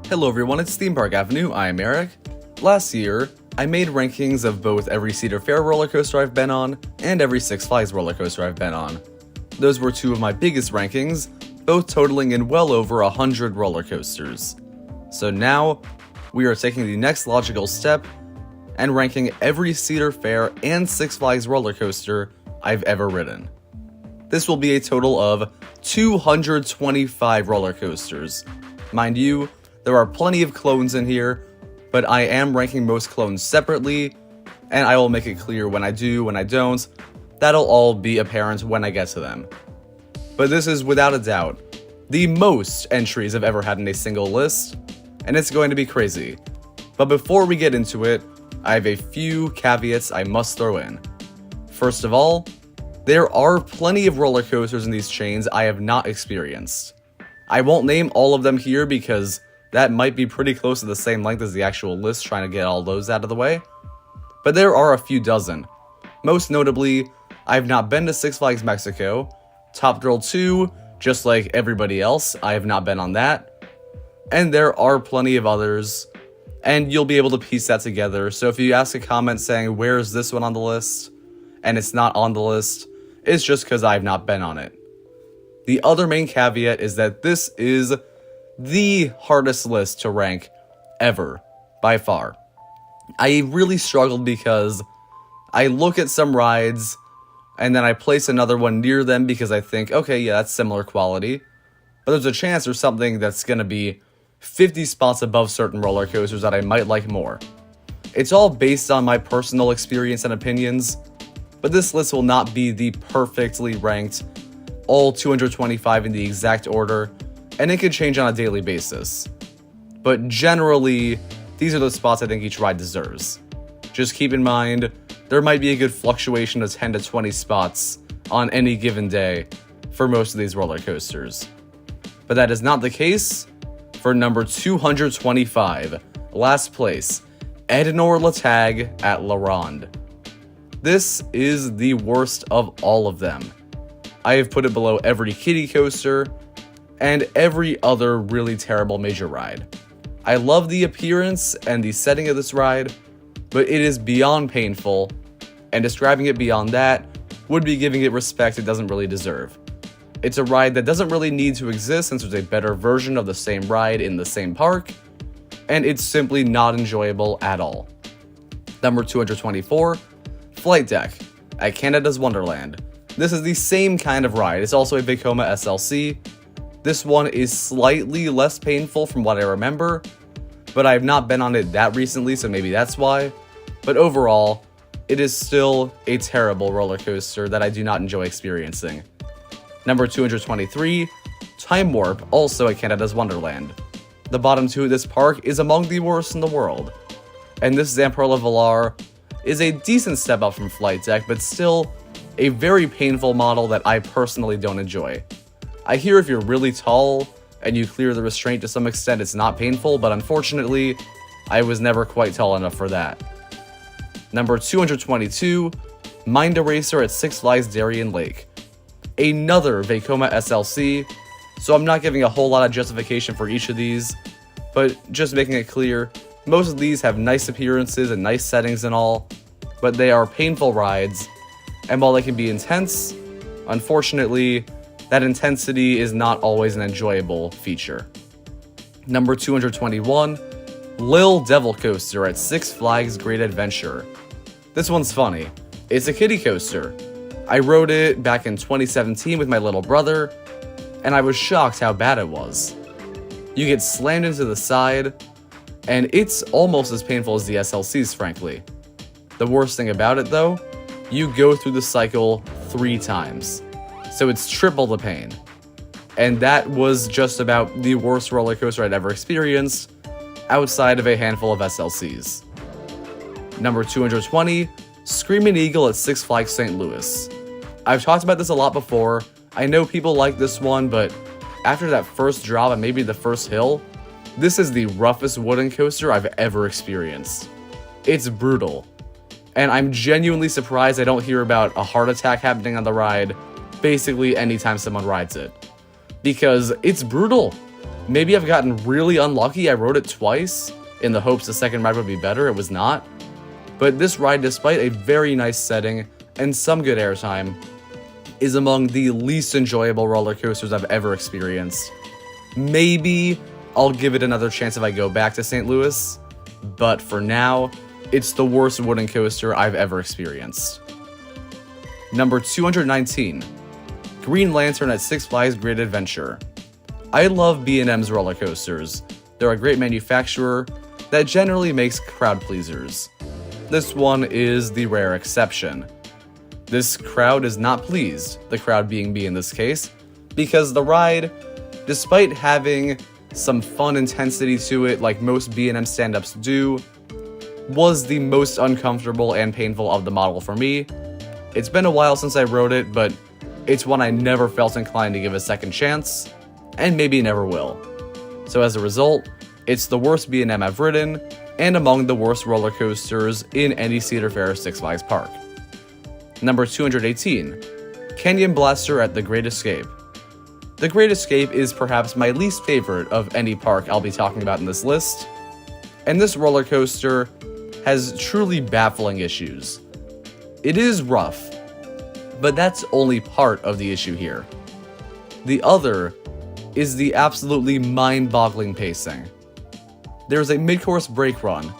Hello everyone, it's Theme Park Avenue, I'm Eric. Last year, I made rankings of both every Cedar Fair roller coaster I've been on, and every Six Flags roller coaster I've been on. Those were two of my biggest rankings, both totaling in well over 100 roller coasters. So now, we are taking the next logical step, and ranking every Cedar Fair and Six Flags roller coaster I've ever ridden. This will be a total of 225 roller coasters. Mind you, there are plenty of clones in here, but I am ranking most clones separately, and I will make it clear when I do, when I don't. That'll all be apparent when I get to them. But this is without a doubt the most entries I've ever had in a single list, and it's going to be crazy. But before we get into it, I have a few caveats I must throw in. First of all, there are plenty of roller coasters in these chains I have not experienced. I won't name all of them here because that might be pretty close to the same length as the actual list, trying to get all those out of the way. But there are a few dozen. Most notably, I have not been to Six Flags Mexico. Top Thrill 2, just like everybody else, I have not been on that. And there are plenty of others, and you'll be able to piece that together. So if you ask a comment saying, where is this one on the list? And it's not on the list, it's just because I have not been on it. The other main caveat is that this is the hardest list to rank ever, by far. I really struggled because I look at some rides and then I place another one near them because I think, okay, yeah, that's similar quality. But there's a chance there's something that's going to be 50 spots above certain roller coasters that I might like more. It's all based on my personal experience and opinions, but this list will not be the perfectly ranked, all 225 in the exact order, and it can change on a daily basis. But generally, these are the spots I think each ride deserves. Just keep in mind, there might be a good fluctuation of 10 to 20 spots on any given day for most of these roller coasters. But that is not the case for number 225, last place, Edinor Latag at La Ronde. This is the worst of all of them. I have put it below every kiddie coaster, and every other really terrible major ride. I love the appearance and the setting of this ride, but it is beyond painful, and describing it beyond that would be giving it respect it doesn't really deserve. It's a ride that doesn't really need to exist since there's a better version of the same ride in the same park, and it's simply not enjoyable at all. Number 224, Flight Deck at Canada's Wonderland. This is the same kind of ride. It's also a Vekoma SLC. This one is slightly less painful from what I remember, but I have not been on it that recently, so maybe that's why. But overall, it is still a terrible roller coaster that I do not enjoy experiencing. Number 223, Time Warp, also at Canada's Wonderland. The bottom two of this park is among the worst in the world. And this Zamperla Velar is a decent step up from Flight Deck, but still a very painful model that I personally don't enjoy. I hear if you're really tall and you clear the restraint to some extent, it's not painful, but unfortunately, I was never quite tall enough for that. Number 222, Mind Eraser at Six Flags Darien Lake. Another Vekoma SLC, so I'm not giving a whole lot of justification for each of these, but just making it clear, most of these have nice appearances and nice settings and all, but they are painful rides, and while they can be intense, unfortunately, that intensity is not always an enjoyable feature. Number 221, Lil Devil Coaster at Six Flags Great Adventure. This one's funny. It's a kiddie coaster. I rode it back in 2017 with my little brother, and I was shocked how bad it was. You get slammed into the side, and it's almost as painful as the SLCs, frankly. The worst thing about it, though, you go through the cycle 3 times. So it's triple the pain. And that was just about the worst roller coaster I'd ever experienced, outside of a handful of SLCs. Number 220, Screaming Eagle at Six Flags St. Louis. I've talked about this a lot before. I know people like this one, but after that first drop and maybe the first hill, this is the roughest wooden coaster I've ever experienced. It's brutal. And I'm genuinely surprised I don't hear about a heart attack happening on the ride basically anytime someone rides it. Because it's brutal. Maybe I've gotten really unlucky. I rode it twice in the hopes the second ride would be better. It was not. But this ride, despite a very nice setting and some good airtime, is among the least enjoyable roller coasters I've ever experienced. Maybe I'll give it another chance if I go back to St. Louis, but for now, it's the worst wooden coaster I've ever experienced. Number 219, Green Lantern at Six Flags Great Adventure. I love B&M's roller coasters. They're a great manufacturer that generally makes crowd pleasers. This one is the rare exception. This crowd is not pleased, the crowd being me in this case, because the ride, despite having some fun intensity to it like most B&M stand-ups do, was the most uncomfortable and painful of the model for me. It's been a while since I rode it, but it's one I never felt inclined to give a second chance, and maybe never will. So as a result, it's the worst B&M I've ridden, and among the worst roller coasters in any Cedar Fair Six Flags park. Number 218, Canyon Blaster at The Great Escape. The Great Escape is perhaps my least favorite of any park I'll be talking about in this list, and this roller coaster has truly baffling issues. It is rough, but that's only part of the issue here. The other is the absolutely mind-boggling pacing. There's a mid-course brake run,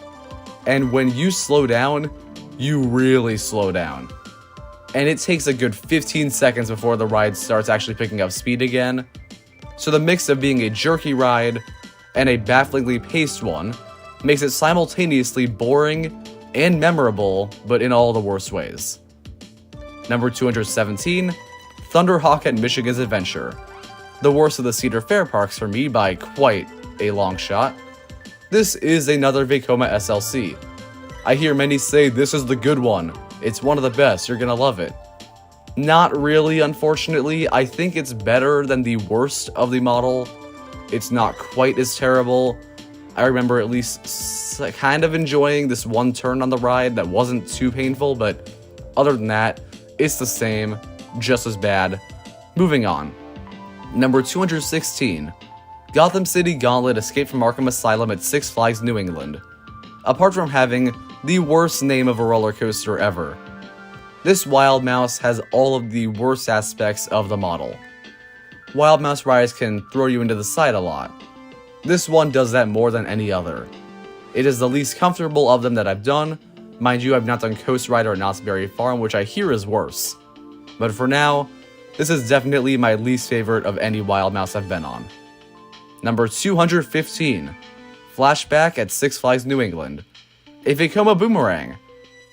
and when you slow down, you really slow down. And it takes a good 15 seconds before the ride starts actually picking up speed again. So the mix of being a jerky ride and a bafflingly paced one makes it simultaneously boring and memorable, but in all the worst ways. Number 217, Thunderhawk at Michigan's Adventure. The worst of the Cedar Fair parks for me by quite a long shot. This is another Vekoma SLC. I hear many say this is the good one. It's one of the best, you're gonna love it. Not really, unfortunately. I think it's better than the worst of the model. It's not quite as terrible. I remember at least kind of enjoying this one turn on the ride that wasn't too painful, but other than that, it's the same, just as bad. Moving on. Number 216, Gotham City Gauntlet Escape from Arkham Asylum at Six Flags New England. Apart from having the worst name of a roller coaster ever, this Wild Mouse has all of the worst aspects of the model. Wild Mouse rides can throw you into the side a lot. This one does that more than any other. It is the least comfortable of them that I've done. Mind you, I've not done Coast Rider at Knott's Berry Farm, which I hear is worse. But for now, this is definitely my least favorite of any Wild Mouse I've been on. Number 215, Flashback at Six Flags New England. A Vekoma Boomerang.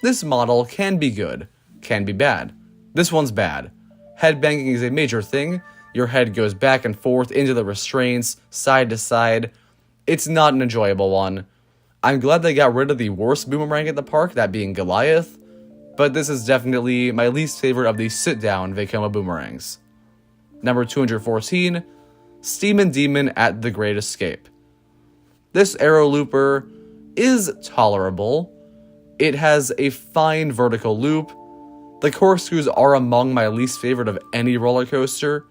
This model can be good, can be bad. This one's bad. Headbanging is a major thing. Your head goes back and forth into the restraints, side to side. It's not an enjoyable one. I'm glad they got rid of the worst boomerang at the park, that being Goliath, but this is definitely my least favorite of the sit-down Vekoma boomerangs. Number 214, Steam and Demon at The Great Escape. This arrow looper is tolerable. It has a fine vertical loop. The corkscrews are among my least favorite of any roller coaster,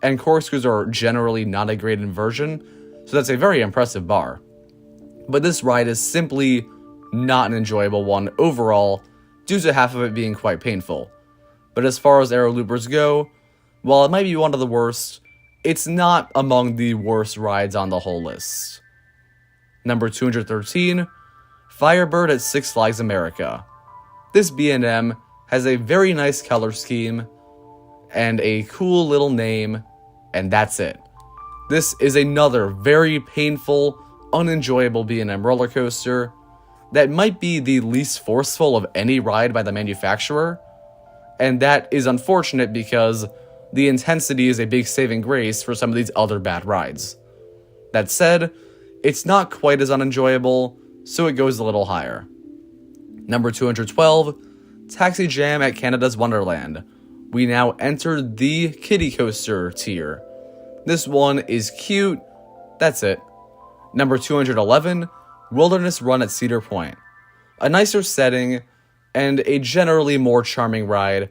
and corkscrews are generally not a great inversion, so that's a very impressive bar. But this ride is simply not an enjoyable one overall, due to half of it being quite painful. But as far as arrow loopers go, while it might be one of the worst, it's not among the worst rides on the whole list. Number 213, Firebird at Six Flags America. This B&M has a very nice color scheme and a cool little name, and that's it. This is another very painful, unenjoyable B&M roller coaster that might be the least forceful of any ride by the manufacturer, and that is unfortunate because the intensity is a big saving grace for some of these other bad rides. That said, it's not quite as unenjoyable, so it goes a little higher. Number 212, Taxi Jam at Canada's Wonderland. We now enter the kiddie coaster tier. This one is cute, that's it. Number 211, Wilderness Run at Cedar Point. A nicer setting and a generally more charming ride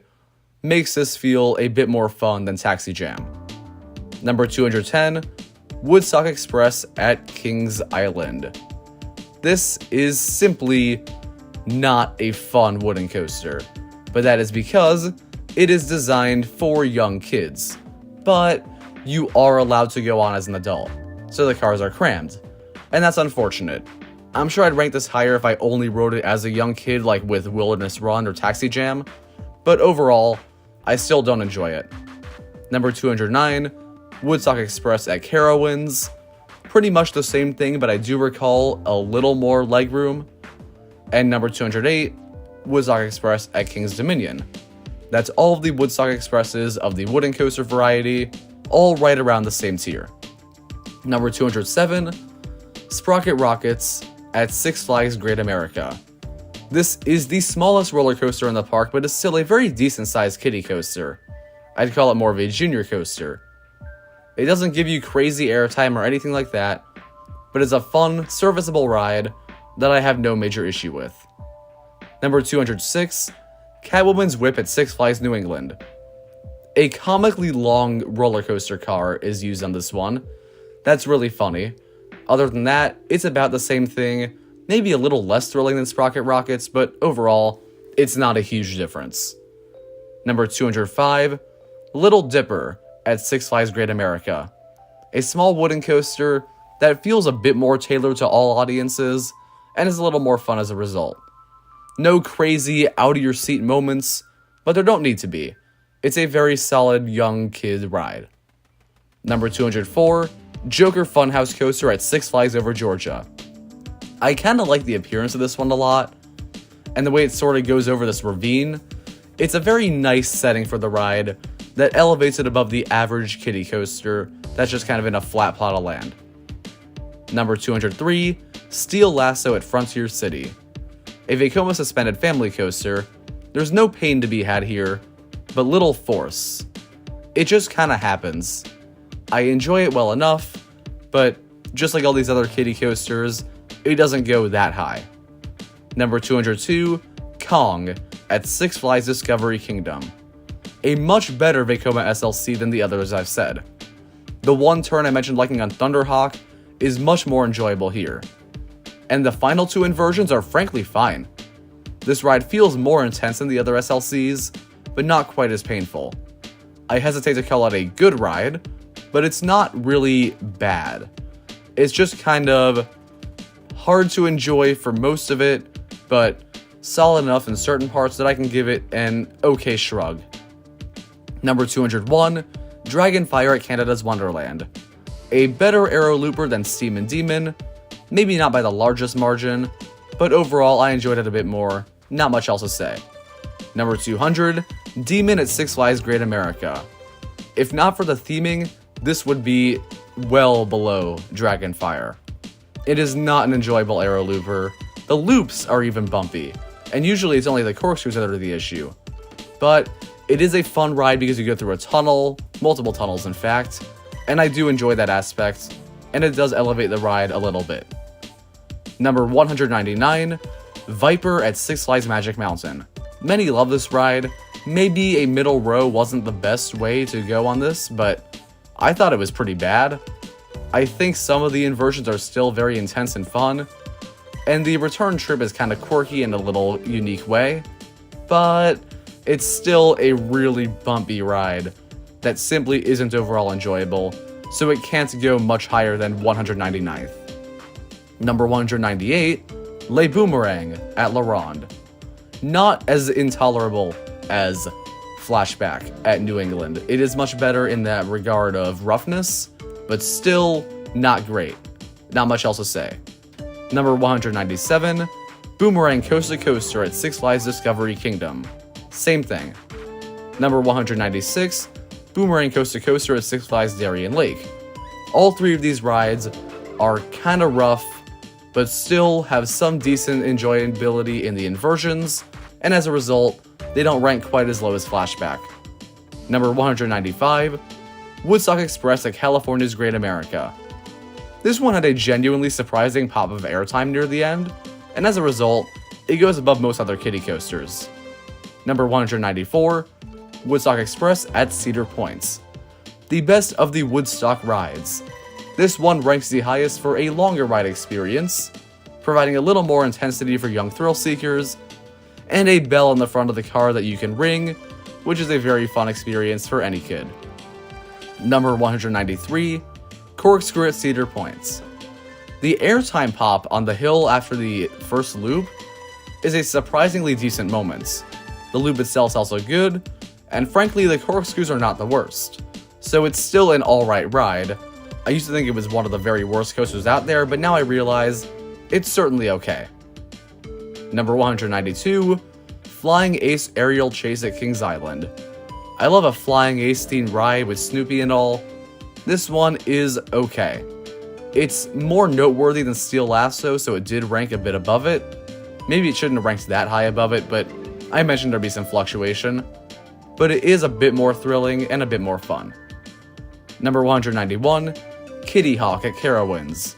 makes this feel a bit more fun than Taxi Jam. Number 210, Woodstock Express at Kings Island. This is simply not a fun wooden coaster, but that is because it is designed for young kids. But you are allowed to go on as an adult, so the cars are crammed, and that's unfortunate. I'm sure I'd rank this higher if I only rode it as a young kid, like with Wilderness Run or Taxi Jam, but overall, I still don't enjoy it. Number 209, Woodstock Express at Carowinds. Pretty much the same thing, but I do recall a little more legroom. And number 208, Woodstock Express at King's Dominion. That's all of the Woodstock Expresses of the wooden coaster variety, all right around the same tier. Number 207, Sprocket Rockets at Six Flags Great America. This is the smallest roller coaster in the park, but is still a very decent sized kiddie coaster. I'd call it more of a junior coaster. It doesn't give you crazy airtime or anything like that, but it's a fun, serviceable ride that I have no major issue with. Number 206, Catwoman's Whip at Six Flags New England. A comically long roller coaster car is used on this one. That's really funny. Other than that, it's about the same thing, maybe a little less thrilling than Sprocket Rockets, but overall, it's not a huge difference. Number 205, Little Dipper at Six Flags Great America. A small wooden coaster that feels a bit more tailored to all audiences, and is a little more fun as a result. No crazy out-of-your-seat moments, but there don't need to be. It's a very solid young kid ride. Number 204, Joker Funhouse Coaster at Six Flags Over Georgia. I kind of like the appearance of this one a lot, and the way it sort of goes over this ravine. It's a very nice setting for the ride that elevates it above the average kiddie coaster that's just kind of in a flat plot of land. Number 203, Steel Lasso at Frontier City. A Vekoma suspended family coaster. There's no pain to be had here, but little force. It just kind of happens. I enjoy it well enough, but just like all these other kiddie coasters, it doesn't go that high. Number 202, Kong at Six Flags Discovery Kingdom. A much better Vekoma SLC than the others I've said. The one turn I mentioned liking on Thunderhawk is much more enjoyable here. And the final two inversions are frankly fine. This ride feels more intense than the other SLCs, but not quite as painful. I hesitate to call it a good ride, but it's not really bad. It's just kind of hard to enjoy for most of it, but solid enough in certain parts that I can give it an okay shrug. Number 201, Dragonfire at Canada's Wonderland. A better arrow looper than Steam and Demon, maybe not by the largest margin, but overall I enjoyed it a bit more, not much else to say. Number 200, Demon at Six Flags Great America. If not for the theming, this would be well below Dragonfire. It is not an enjoyable arrow looper, the loops are even bumpy, and usually it's only the corkscrews that are the issue. But it is a fun ride because you go through a tunnel, multiple tunnels in fact, and I do enjoy that aspect, and it does elevate the ride a little bit. Number 199, Viper at Six Flags Magic Mountain. Many love this ride. Maybe a middle row wasn't the best way to go on this, but I thought it was pretty bad. I think some of the inversions are still very intense and fun, and the return trip is kind of quirky in a little unique way, but it's still a really bumpy ride that simply isn't overall enjoyable, so it can't go much higher than 199th. Number 198, Le Boomerang at La Ronde. Not as intolerable as Flashback at New England. It is much better in that regard of roughness, but still not great. Not much else to say. Number 197, Boomerang Coast to Coaster at Six Flags Discovery Kingdom. Same thing. Number 196, Boomerang Coast to Coaster at Six Flags Darien Lake. All three of these rides are kinda rough, but still have some decent enjoyability in the inversions, and as a result, they don't rank quite as low as Flashback. Number 195, Woodstock Express at California's Great America. This one had a genuinely surprising pop of airtime near the end, and as a result, it goes above most other kiddie coasters. Number 194, Woodstock Express at Cedar Points. The best of the Woodstock rides. This one ranks the highest for a longer ride experience, providing a little more intensity for young thrill seekers, and a bell in the front of the car that you can ring, which is a very fun experience for any kid. Number 193, Corkscrew at Cedar Points. The airtime pop on the hill after the first loop is a surprisingly decent moment. The loop itself is also good, and frankly the corkscrews are not the worst, so it's still an alright ride. I used to think it was one of the very worst coasters out there, but now I realize it's certainly okay. Number 192, Flying Ace Aerial Chase at Kings Island. I love a Flying Ace themed ride with Snoopy and all. This one is okay. It's more noteworthy than Steel Lasso, so it did rank a bit above it. Maybe it shouldn't have ranked that high above it, but I mentioned there'd be some fluctuation. But it is a bit more thrilling and a bit more fun. Number 191, Kitty Hawk at Carowinds.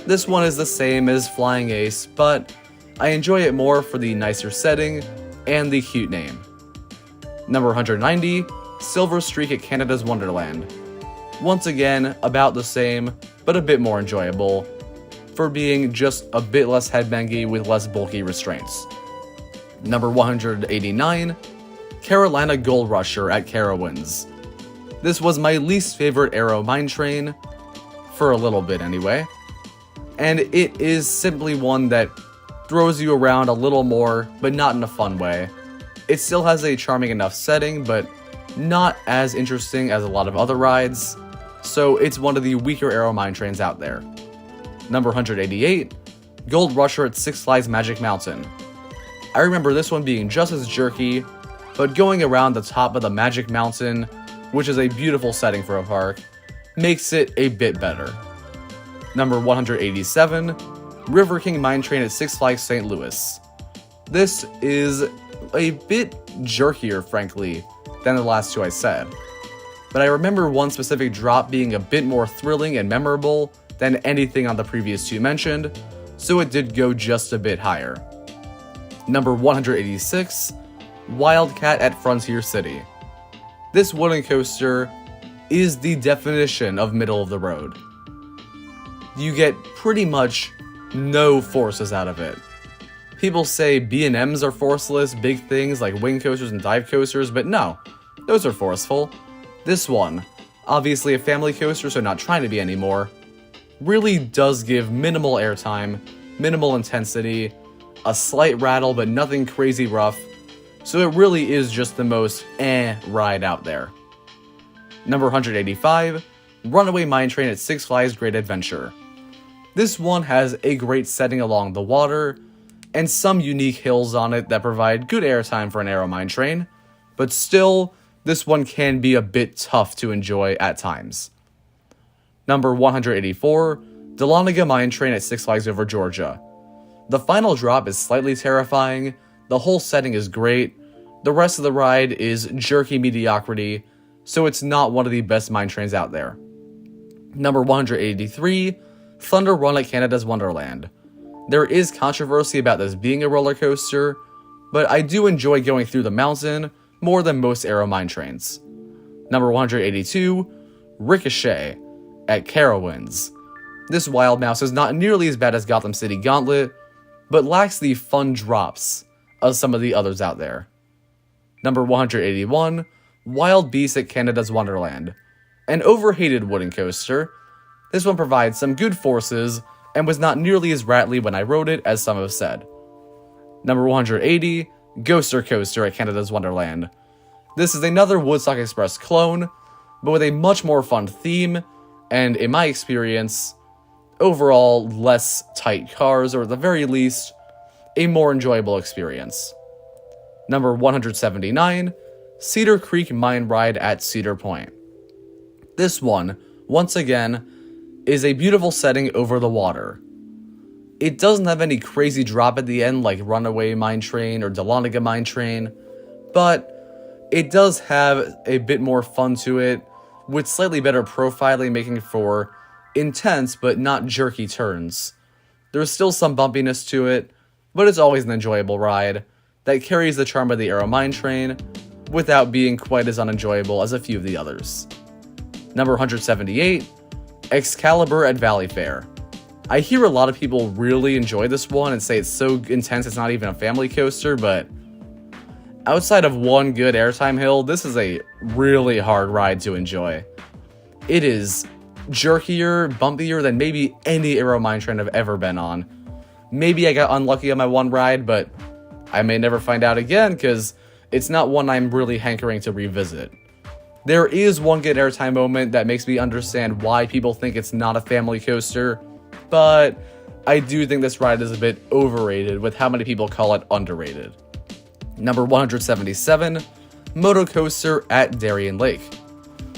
This one is the same as Flying Ace, but I enjoy it more for the nicer setting and the cute name. Number 190, Silver Streak at Canada's Wonderland. Once again, about the same, but a bit more enjoyable, for being just a bit less headbangy with less bulky restraints. Number 189, Carolina Gold Rusher at Carowinds. This was my least favorite Aero mine train, for a little bit anyway, and it is simply one that throws you around a little more, but not in a fun way. It still has a charming enough setting, but not as interesting as a lot of other rides, so it's one of the weaker Aero mine trains out there. Number 188, Gold Rusher at Six Flags Magic Mountain. I remember this one being just as jerky, but going around the top of the Magic Mountain, which is a beautiful setting for a park, makes it a bit better. Number 187, River King Mine Train at Six Flags St. Louis. This is a bit jerkier, frankly, than the last two I said, but I remember one specific drop being a bit more thrilling and memorable than anything on the previous two mentioned, so it did go just a bit higher. Number 186, Wildcat at Frontier City. This wooden coaster is the definition of middle of the road. You get pretty much no forces out of it. People say B&Ms are forceless, big things like wing coasters and dive coasters, but no, those are forceful. This one, obviously a family coaster, so not trying to be anymore, really does give minimal airtime, minimal intensity, a slight rattle but nothing crazy rough, so it really is just the most ride out there. Number 185, Runaway Mine Train at Six Flags Great Adventure. This one has a great setting along the water, and some unique hills on it that provide good airtime for an Aero mine train, but still, this one can be a bit tough to enjoy at times. Number 184, Dahlonega Mine Train at Six Flags Over Georgia. The final drop is slightly terrifying, the whole setting is great, the rest of the ride is jerky mediocrity, so it's not one of the best mine trains out there. Number 183, Thunder Run at Canada's Wonderland. There is controversy about this being a roller coaster, but I do enjoy going through the mountain more than most Aero mine trains. Number 182, Ricochet at Carowinds. This Wild Mouse is not nearly as bad as Gotham City Gauntlet, but lacks the fun drops of some of the others out there. Number 181, Wild Beast at Canada's Wonderland. An overhated wooden coaster, this one provides some good forces and was not nearly as rattly when I rode it as some have said. Number 180, Ghoster Coaster at Canada's Wonderland. This is another Woodstock Express clone, but with a much more fun theme, and in my experience, overall less tight cars, or at the very least, a more enjoyable experience. Number 179, Cedar Creek Mine Ride at Cedar Point. This one, once again, is a beautiful setting over the water. It doesn't have any crazy drop at the end like Runaway Mine Train or Dahlonega Mine Train, but it does have a bit more fun to it, with slightly better profiling making for intense but not jerky turns. There's still some bumpiness to it, but it's always an enjoyable ride that carries the charm of the Aero Mine Train without being quite as unenjoyable as a few of the others. Number 178, Excalibur at Valleyfair. I hear a lot of people really enjoy this one and say it's so intense it's not even a family coaster, but outside of one good airtime hill, this is a really hard ride to enjoy. It is jerkier, bumpier than maybe any Aero Mine Train I've ever been on. Maybe I got unlucky on my one ride, but I may never find out again because it's not one I'm really hankering to revisit. There is one good airtime moment that makes me understand why people think it's not a family coaster, but I do think this ride is a bit overrated with how many people call it underrated. Number 177, Moto Coaster at Darien Lake.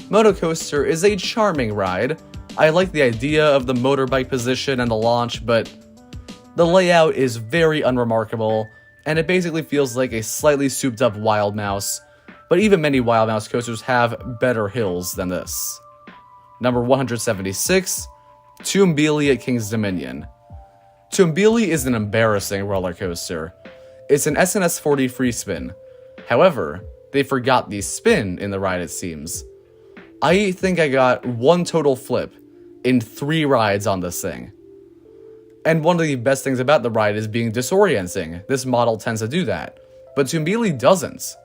Moto Coaster is a charming ride. I like the idea of the motorbike position and the launch, but the layout is very unremarkable, and it basically feels like a slightly souped up Wild Mouse, but even many Wild Mouse coasters have better hills than this. Number 176, Toombili at King's Dominion. Toombili is an embarrassing roller coaster. It's an SNS 40 free spin. However, they forgot the spin in the ride, it seems. I think I got one total flip in 3 rides on this thing. And one of the best things about the ride is being disorienting. This model tends to do that, but Toombili doesn't.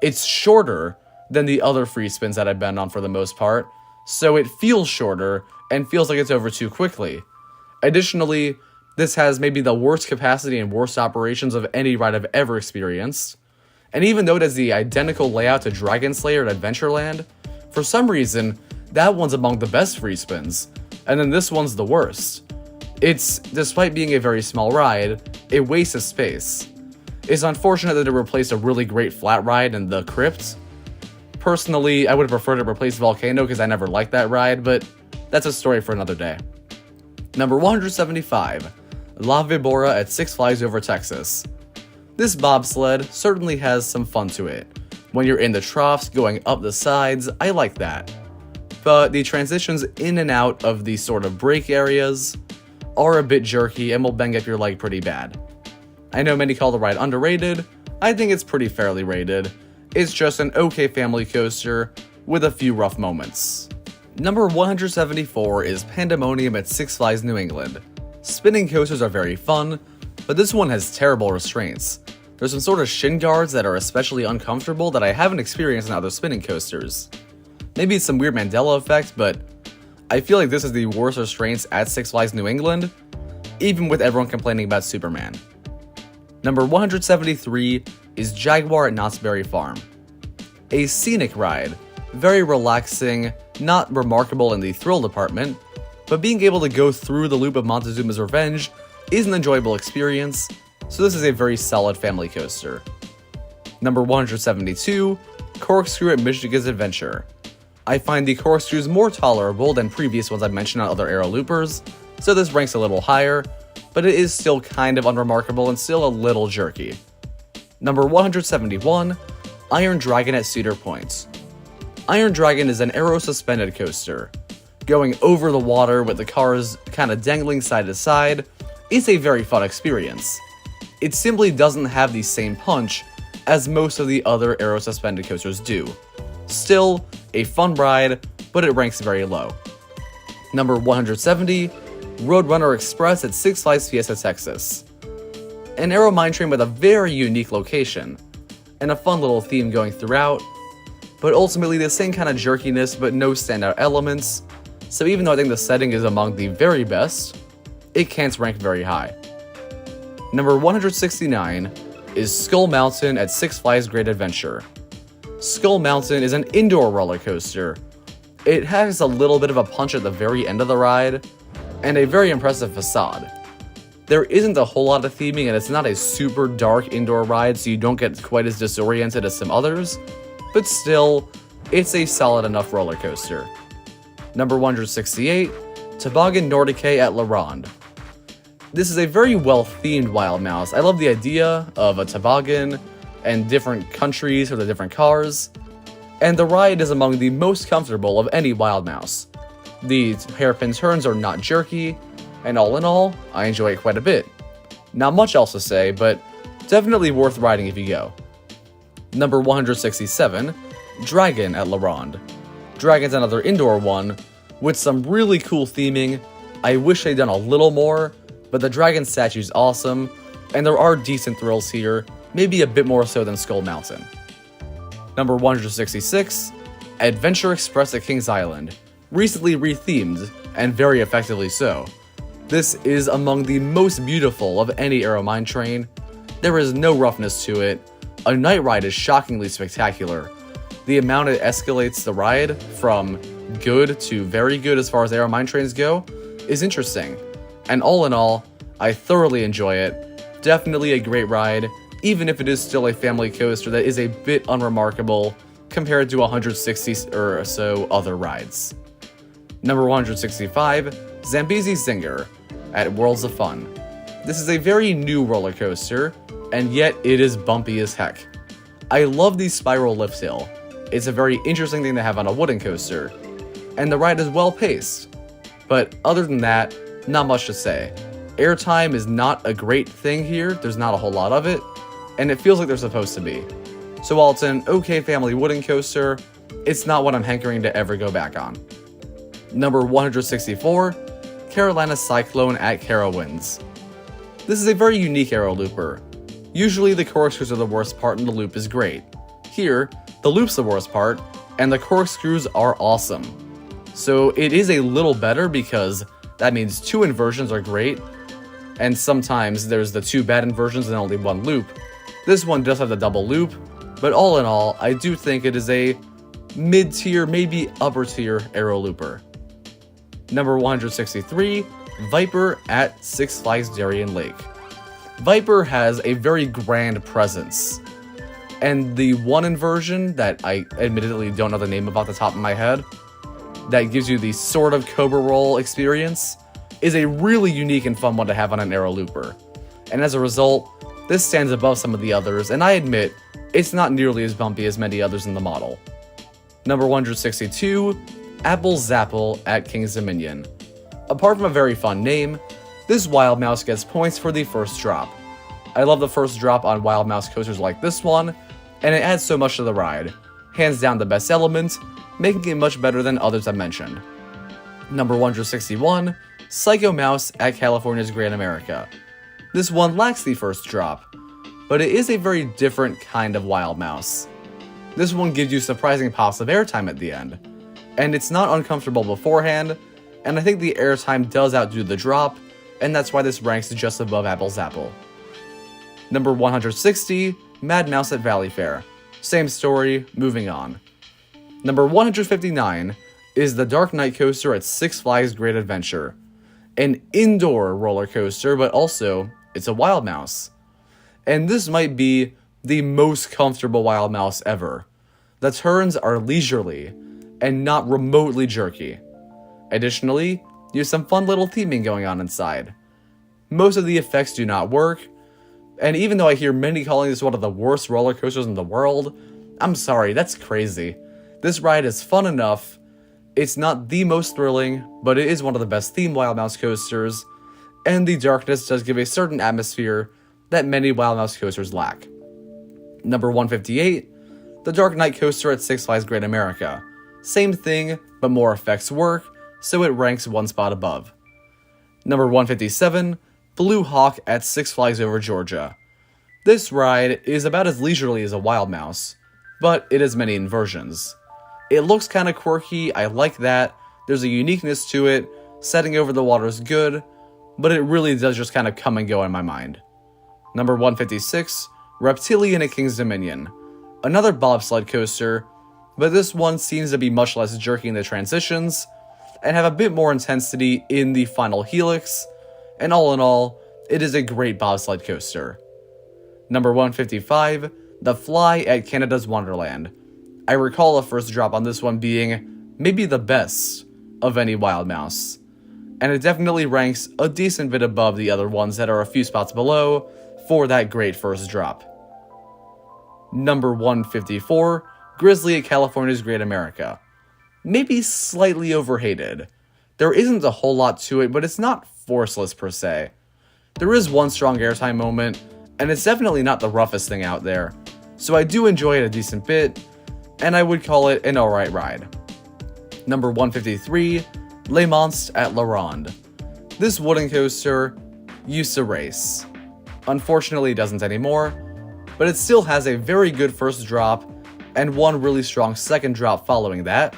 It's shorter than the other free spins that I've been on for the most part, so it feels shorter and feels like it's over too quickly. Additionally, this has maybe the worst capacity and worst operations of any ride I've ever experienced. And even though it has the identical layout to Dragon Slayer at Adventureland, for some reason, that one's among the best free spins, and then this one's the worst. Despite being a very small ride, it wastes space. It's unfortunate that it replaced a really great flat ride in the Crypt. Personally, I would have preferred to replace Volcano because I never liked that ride, but that's a story for another day. Number 175, La Vibora at Six Flags Over Texas. This bobsled certainly has some fun to it. When you're in the troughs going up the sides, I like that. But the transitions in and out of these sort of break areas are a bit jerky and will bang up your leg pretty bad. I know many call the ride underrated. I think it's pretty fairly rated. It's just an okay family coaster with a few rough moments. Number 174 is Pandemonium at Six Flags New England. Spinning coasters are very fun, but this one has terrible restraints. There's some sort of shin guards that are especially uncomfortable that I haven't experienced in other spinning coasters. Maybe it's some weird Mandela effect, but I feel like this is the worst restraints at Six Flags New England, even with everyone complaining about Superman. Number 173 is Jaguar at Knott's Berry Farm. A scenic ride, very relaxing, not remarkable in the thrill department, but being able to go through the loop of Montezuma's Revenge is an enjoyable experience, so this is a very solid family coaster. Number 172, Corkscrew at Michigan's Adventure. I find the corkscrews more tolerable than previous ones I've mentioned on other Aero Loopers, so this ranks a little higher, but it is still kind of unremarkable and still a little jerky. Number 171, Iron Dragon at Cedar Point. Iron Dragon is an aero-suspended coaster. Going over the water with the cars kind of dangling side to side is a very fun experience. It simply doesn't have the same punch as most of the other aero-suspended coasters do. Still, a fun ride, but it ranks very low. Number 170, Roadrunner Express at Six Flags Fiesta Texas. An Aero Mine Train with a very unique location, and a fun little theme going throughout, but ultimately the same kind of jerkiness but no standout elements, so even though I think the setting is among the very best, it can't rank very high. Number 169 is Skull Mountain at Six Flags Great Adventure. Skull Mountain is an indoor roller coaster. It has a little bit of a punch at the very end of the ride, and a very impressive facade. There isn't a whole lot of theming, and it's not a super dark indoor ride, so you don't get quite as disoriented as some others, but still, it's a solid enough roller coaster. Number 168, Toboggan Nordique at La Ronde. This is a very well-themed Wild Mouse. I love the idea of a toboggan and different countries for the different cars, and the ride is among the most comfortable of any Wild Mouse. The hairpin turns are not jerky, and all in all, I enjoy it quite a bit. Not much else to say, but definitely worth riding if you go. Number 167, Dragon at La Ronde. Dragon's another indoor one, with some really cool theming. I wish they'd done a little more, but the dragon statue's awesome, and there are decent thrills here, maybe a bit more so than Skull Mountain. Number 166, Adventure Express at Kings Island, recently rethemed, and very effectively so. This is among the most beautiful of any Aero Mine train. There is no roughness to it. A night ride is shockingly spectacular. The amount it escalates the ride from good to very good as far as Aero Mine trains go is interesting. And all in all, I thoroughly enjoy it. Definitely a great ride, even if it is still a family coaster that is a bit unremarkable compared to 160 or so other rides. Number 165, Zambezi Zinger at Worlds of Fun. This is a very new roller coaster, and yet it is bumpy as heck. I love the spiral lift hill. It's a very interesting thing to have on a wooden coaster, and the ride is well paced. But other than that, not much to say. Airtime is not a great thing here, there's not a whole lot of it, and it feels like they're supposed to be. So while it's an okay family wooden coaster, it's not what I'm hankering to ever go back on. Number 164, Carolina Cyclone at Carowinds. This is a very unique aero looper. Usually the corkscrews are the worst part and the loop is great. Here, the loop's the worst part, and the corkscrews are awesome. So it is a little better because that means 2 inversions are great, and sometimes there's the 2 bad inversions and only 1 loop. This one does have the double loop, but all in all, I do think it is a mid-tier, maybe upper-tier aero looper. Number 163, Viper at Six Flags Darien Lake. Viper has a very grand presence, and the one inversion that I admittedly don't know the name of off the top of my head, that gives you the sort of Cobra Roll experience, is a really unique and fun one to have on an aero looper. And as a result, this stands above some of the others, and I admit, it's not nearly as bumpy as many others in the model. Number 162, Apple Zapple at King's Dominion. Apart from a very fun name, this Wild Mouse gets points for the first drop. I love the first drop on Wild Mouse coasters like this one, and it adds so much to the ride. Hands down the best element, making it much better than others I mentioned. Number 161, Psycho Mouse at California's Grand America. This one lacks the first drop, but it is a very different kind of Wild Mouse. This one gives you surprising pops of airtime at the end, and it's not uncomfortable beforehand, and I think the airtime does outdo the drop, and that's why this ranks just above Apple Zapple. Number 160, Mad Mouse at Valleyfair. Same story, moving on. Number 159 is the Dark Knight coaster at Six Flags Great Adventure. An indoor roller coaster, but also, it's a Wild Mouse. And this might be the most comfortable Wild Mouse ever. The turns are leisurely, and not remotely jerky. Additionally, you have some fun little theming going on inside. Most of the effects do not work, and even though I hear many calling this one of the worst roller coasters in the world, I'm sorry, that's crazy. This ride is fun enough. It's not the most thrilling, but it is one of the best themed Wild Mouse coasters, and the darkness does give a certain atmosphere that many Wild Mouse coasters lack. Number 158, the Dark Knight coaster at Six Flags Great America. Same thing, but more effects work, so it ranks 1 spot above. Number 157, Blue Hawk at Six Flags Over Georgia. This ride is about as leisurely as a Wild Mouse, but it has many inversions. It looks kinda quirky, I like that, there's a uniqueness to it, setting over the water is good, but it really does just kind of come and go in my mind. Number 156, Reptilian at King's Dominion. Another bobsled coaster, but this one seems to be much less jerky in the transitions, and have a bit more intensity in the final helix, and all in all, it is a great bobsled coaster. Number 155, The Fly at Canada's Wonderland. I recall the first drop on this one being maybe the best of any Wild Mouse, and it definitely ranks a decent bit above the other ones that are a few spots below for that great first drop. Number 154, Grizzly at California's Great America. Maybe slightly overhated. There isn't a whole lot to it, but it's not forceless per se. There is one strong airtime moment, and it's definitely not the roughest thing out there, so I do enjoy it a decent bit, and I would call it an alright ride. Number 153, Les Monstres at La Ronde. This wooden coaster used to race. Unfortunately, it doesn't anymore, but it still has a very good first drop and one really strong second drop following that.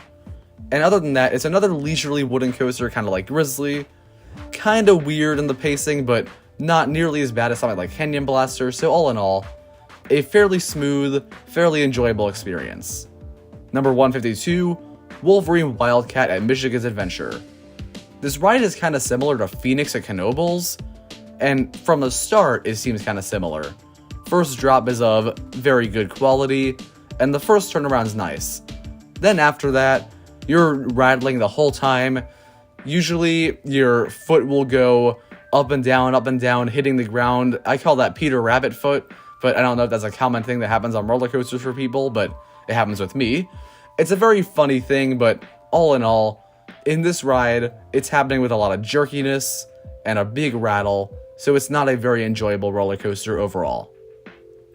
And other than that, it's another leisurely wooden coaster, kind of like Grizzly. Kind of weird in the pacing, but not nearly as bad as something like Canyon Blaster, so all in all, a fairly smooth, fairly enjoyable experience. Number 152, Wolverine Wildcat at Michigan's Adventure. This ride is kind of similar to Phoenix at Knoebels, and from the start, it seems kind of similar. First drop is of very good quality, and the first turnaround's nice. Then after that, you're rattling the whole time. Usually, your foot will go up and down, hitting the ground. I call that Peter Rabbit foot, but I don't know if that's a common thing that happens on roller coasters for people, but it happens with me. It's a very funny thing, but all in all, in this ride, it's happening with a lot of jerkiness and a big rattle, so it's not a very enjoyable roller coaster overall.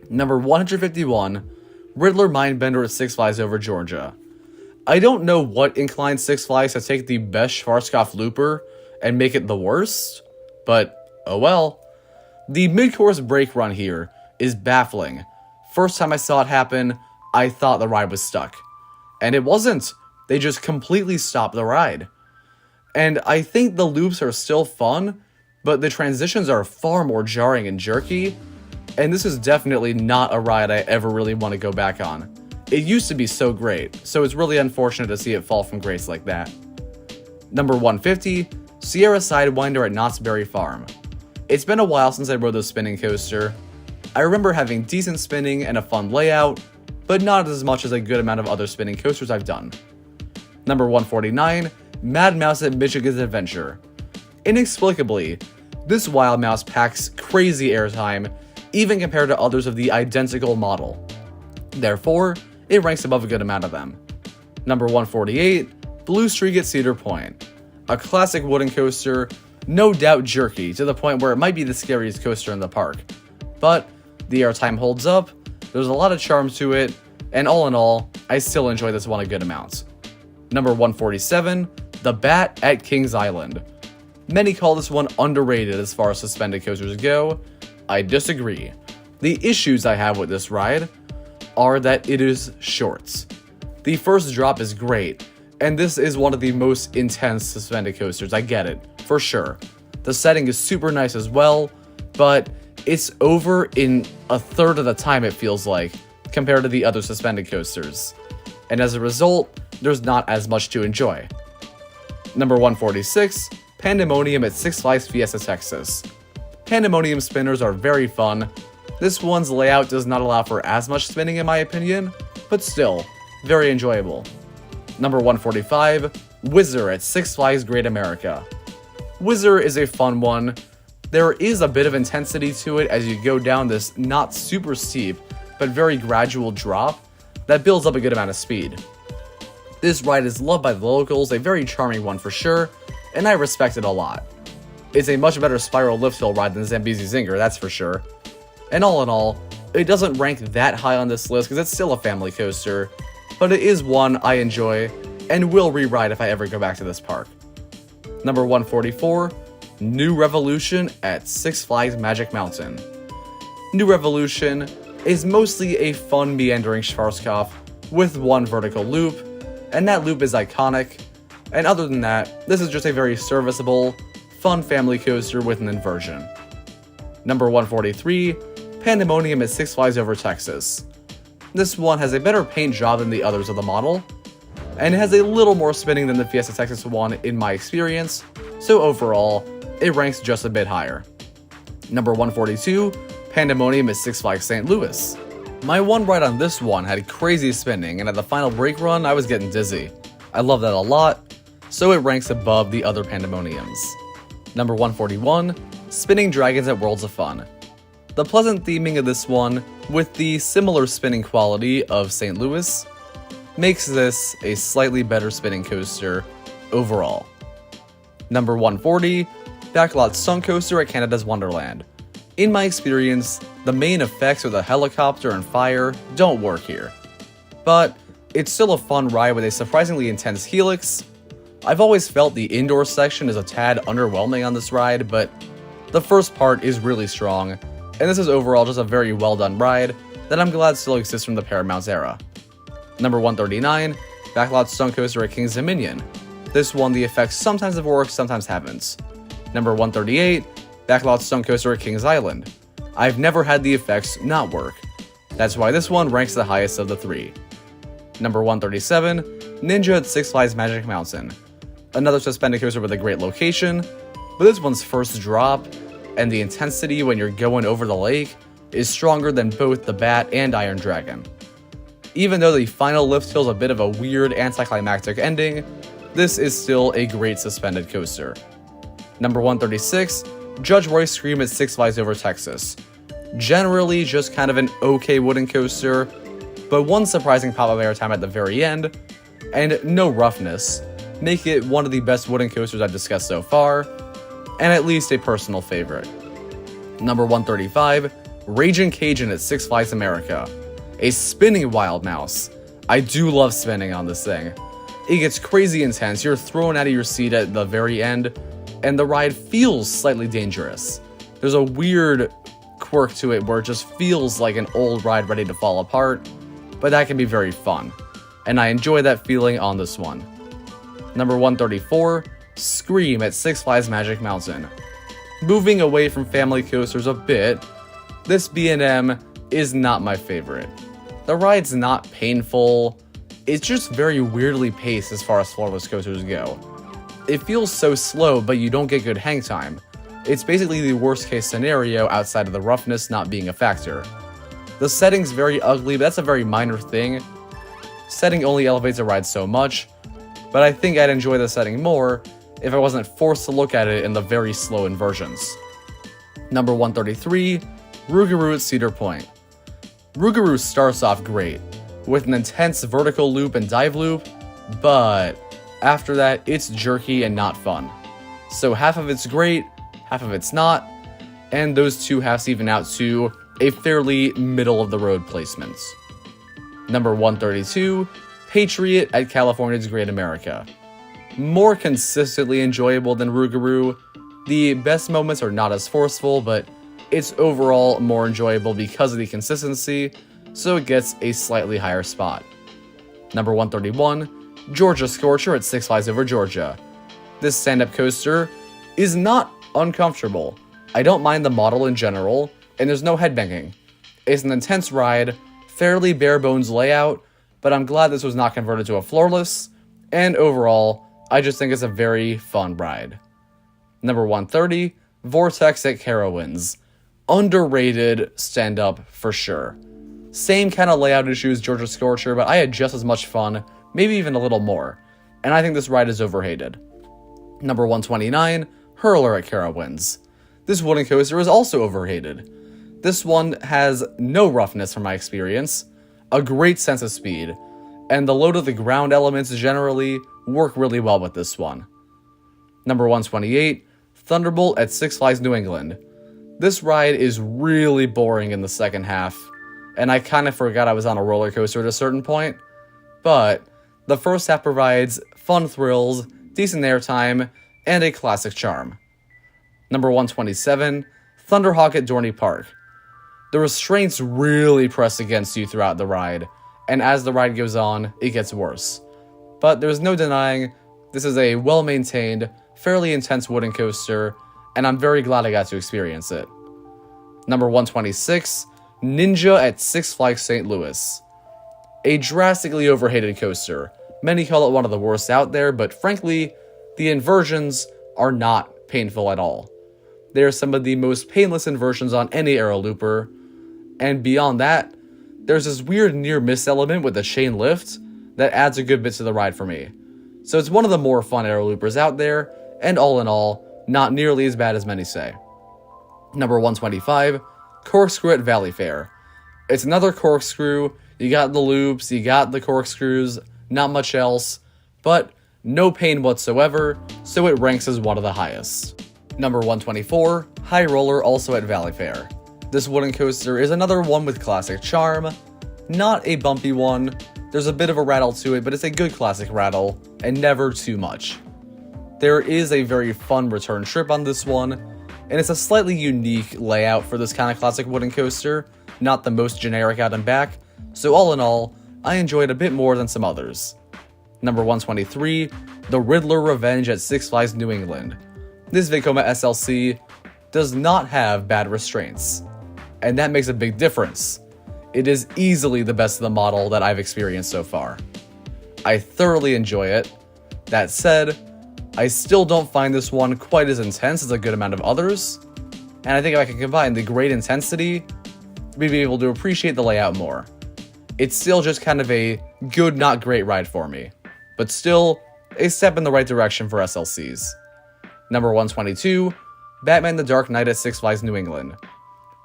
Number 151, Riddler Mindbender at Six Flags Over Georgia. I don't know what inclined Six Flags to take the best Schwarzkopf looper and make it the worst, but oh well. The mid-course brake run here is baffling. First time I saw it happen, I thought the ride was stuck. And it wasn't. They just completely stopped the ride. And I think the loops are still fun, but the transitions are far more jarring and jerky, and this is definitely not a ride I ever really want to go back on. It used to be so great, so it's really unfortunate to see it fall from grace like that. Number 150, Sierra Sidewinder at Knott's Berry Farm. It's been a while since I rode the spinning coaster. I remember having decent spinning and a fun layout, but not as much as a good amount of other spinning coasters I've done. Number 149, Mad Mouse at Michigan's Adventure. Inexplicably, this Wild Mouse packs crazy airtime, even compared to others of the identical model. Therefore, it ranks above a good amount of them. Number 148, Blue Streak at Cedar Point. A classic wooden coaster, no doubt jerky, to the point where it might be the scariest coaster in the park. But the airtime holds up, there's a lot of charm to it, and all in all, I still enjoy this one a good amount. Number 147, The Bat at Kings Island. Many call this one underrated as far as suspended coasters go. I disagree. The issues I have with this ride are that it is short. The first drop is great, and this is one of the most intense suspended coasters, I get it, for sure. The setting is super nice as well, but it's over in a third of the time it feels like, compared to the other suspended coasters. And as a result, there's not as much to enjoy. Number 146, Pandemonium at Six Flags Fiesta Texas. Pandemonium spinners are very fun. This one's layout does not allow for as much spinning in my opinion, but still, very enjoyable. Number 145, Whizzer at Six Flags Great America. Whizzer is a fun one. There is a bit of intensity to it as you go down this not super steep, but very gradual drop that builds up a good amount of speed. This ride is loved by the locals, a very charming one for sure, and I respect it a lot. It's a much better spiral lift hill ride than Zambezi Zinger, that's for sure. And all in all, it doesn't rank that high on this list because it's still a family coaster, but it is one I enjoy and will re-ride if I ever go back to this park. Number 144, New Revolution at Six Flags Magic Mountain. New Revolution is mostly a fun meandering Schwarzkopf with one vertical loop, and that loop is iconic, and other than that, this is just a very serviceable, fun family coaster with an inversion. Number 143, Pandemonium at Six Flags Over Texas. This one has a better paint job than the others of the model, and it has a little more spinning than the Fiesta Texas one in my experience, so overall, it ranks just a bit higher. Number 142, Pandemonium at Six Flags St. Louis. My one ride on this one had crazy spinning, and at the final brake run, I was getting dizzy. I love that a lot, so it ranks above the other Pandemoniums. Number 141, Spinning Dragons at Worlds of Fun. The pleasant theming of this one, with the similar spinning quality of St. Louis, makes this a slightly better spinning coaster overall. Number 140, Backlot Stunt Coaster at Canada's Wonderland. In my experience, the main effects with a helicopter and fire don't work here. But it's still a fun ride with a surprisingly intense helix, I've always felt the indoor section is a tad underwhelming on this ride, but the first part is really strong, and this is overall just a very well done ride that I'm glad still exists from the Paramount's era. Number 139, Backlot Stunt Coaster at King's Dominion. This one, the effects sometimes have worked, sometimes haven't. Number 138, Backlot Stunt Coaster at Kings Island. I've never had the effects not work. That's why this one ranks the highest of the three. Number 137, Ninja at Six Flags Magic Mountain. Another suspended coaster with a great location, but this one's first drop, and the intensity when you're going over the lake, is stronger than both the Bat and Iron Dragon. Even though the final lift hill is a bit of a weird anticlimactic ending, this is still a great suspended coaster. Number 136, Judge Roy's Scream at Six Flags Over Texas. Generally just kind of an okay wooden coaster, but one surprising pop-up airtime at the very end, and no roughness, make it one of the best wooden coasters I've discussed so far, and at least a personal favorite. Number 135, Raging Cajun at Six Flags America. A spinning wild mouse. I do love spinning on this thing. It gets crazy intense, you're thrown out of your seat at the very end, and the ride feels slightly dangerous. There's a weird quirk to it where it just feels like an old ride ready to fall apart, but that can be very fun, and I enjoy that feeling on this one. Number 134, Scream at Six Flags Magic Mountain. Moving away from family coasters a bit, this B&M is not my favorite. The ride's not painful, it's just very weirdly paced as far as floorless coasters go. It feels so slow, but you don't get good hang time. It's basically the worst case scenario outside of the roughness not being a factor. The setting's very ugly, but that's a very minor thing. Setting only elevates a ride so much, but I think I'd enjoy the setting more if I wasn't forced to look at it in the very slow inversions. Number 133, Rougarou at Cedar Point. Rougarou starts off great, with an intense vertical loop and dive loop, but after that, it's jerky and not fun. So half of it's great, half of it's not, and those two halves even out to a fairly middle-of-the-road placement. Number 132, Patriot at California's Great America. More consistently enjoyable than Rougarou. The best moments are not as forceful, but it's overall more enjoyable because of the consistency, so it gets a slightly higher spot. Number 131, Georgia Scorcher at Six Flags Over Georgia. This stand-up coaster is not uncomfortable. I don't mind the model in general, and there's no headbanging. It's an intense ride, fairly bare-bones layout, but I'm glad this was not converted to a floorless, and overall, I just think it's a very fun ride. Number 130, Vortex at Carowinds. Underrated stand-up for sure. Same kind of layout issue as Georgia Scorcher, but I had just as much fun, maybe even a little more, and I think this ride is overhated. Number 129, Hurler at Carowinds. This wooden coaster is also overhated. This one has no roughness from my experience, a great sense of speed, and the low-to-the-ground elements generally work really well with this one. Number 128, Thunderbolt at Six Flags New England. This ride is really boring in the second half, and I kind of forgot I was on a roller coaster at a certain point, but the first half provides fun thrills, decent airtime, and a classic charm. Number 127, Thunderhawk at Dorney Park. The restraints really press against you throughout the ride, and as the ride goes on, it gets worse. But there's no denying this is a well-maintained, fairly intense wooden coaster, and I'm very glad I got to experience it. Number 126, Ninja at Six Flags St. Louis. A drastically overhated coaster. Many call it one of the worst out there, but frankly, the inversions are not painful at all. They are some of the most painless inversions on any aero looper, and beyond that, there's this weird near-miss element with the chain lift that adds a good bit to the ride for me. So it's one of the more fun aero loopers out there, and all in all, not nearly as bad as many say. Number 125, Corkscrew at Valleyfair. It's another corkscrew, you got the loops, you got the corkscrews, not much else, but no pain whatsoever, so it ranks as one of the highest. Number 124, High Roller, also at Valleyfair. This wooden coaster is another one with classic charm, not a bumpy one. There's a bit of a rattle to it, but it's a good classic rattle, and never too much. There is a very fun return trip on this one, and it's a slightly unique layout for this kind of classic wooden coaster, not the most generic out and back, so all in all, I enjoyed a bit more than some others. Number 123, the Riddler Revenge at Six Flags New England. This Vekoma SLC does not have bad restraints, and that makes a big difference. It is easily the best of the model that I've experienced so far. I thoroughly enjoy it. That said, I still don't find this one quite as intense as a good amount of others, and I think if I can combine the great intensity, we'd be able to appreciate the layout more. It's still just kind of a good, not great ride for me, but still a step in the right direction for SLCs. Number 122, Batman the Dark Knight at Six Flags New England.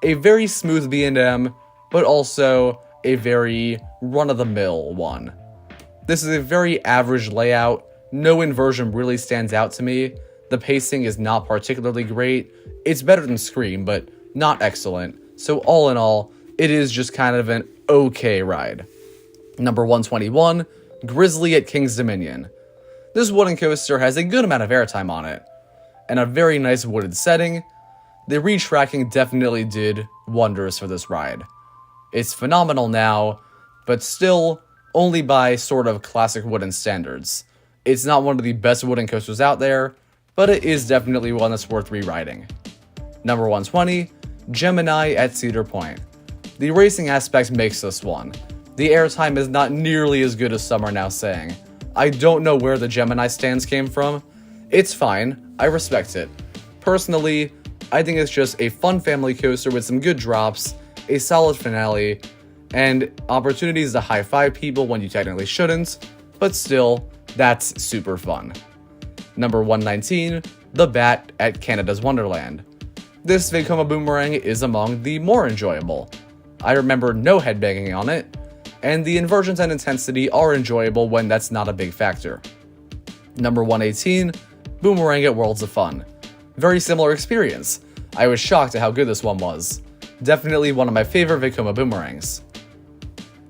A very smooth B&M, but also a very run-of-the-mill one. This is a very average layout. No inversion really stands out to me. The pacing is not particularly great. It's better than Scream, but not excellent. So all in all, it is just kind of an okay ride. Number 121, Grizzly at King's Dominion. This wooden coaster has a good amount of airtime on it, and a very nice wooded setting. The retracking definitely did wonders for this ride. It's phenomenal now, but still only by sort of classic wooden standards. It's not one of the best wooden coasters out there, but it is definitely one that's worth re-riding. Number 120, Gemini at Cedar Point. The racing aspect makes this one. The airtime is not nearly as good as some are now saying. I don't know where the Gemini stands came from. It's fine, I respect it. Personally, I think it's just a fun family coaster with some good drops, a solid finale, and opportunities to high-five people when you technically shouldn't, but still, that's super fun. Number 119, the Bat at Canada's Wonderland. This Vekoma Boomerang is among the more enjoyable. I remember no headbanging on it, and the inversions and intensity are enjoyable when that's not a big factor. Number 118, Boomerang at Worlds of Fun. Very similar experience. I was shocked at how good this one was. Definitely one of my favorite Vekoma Boomerangs.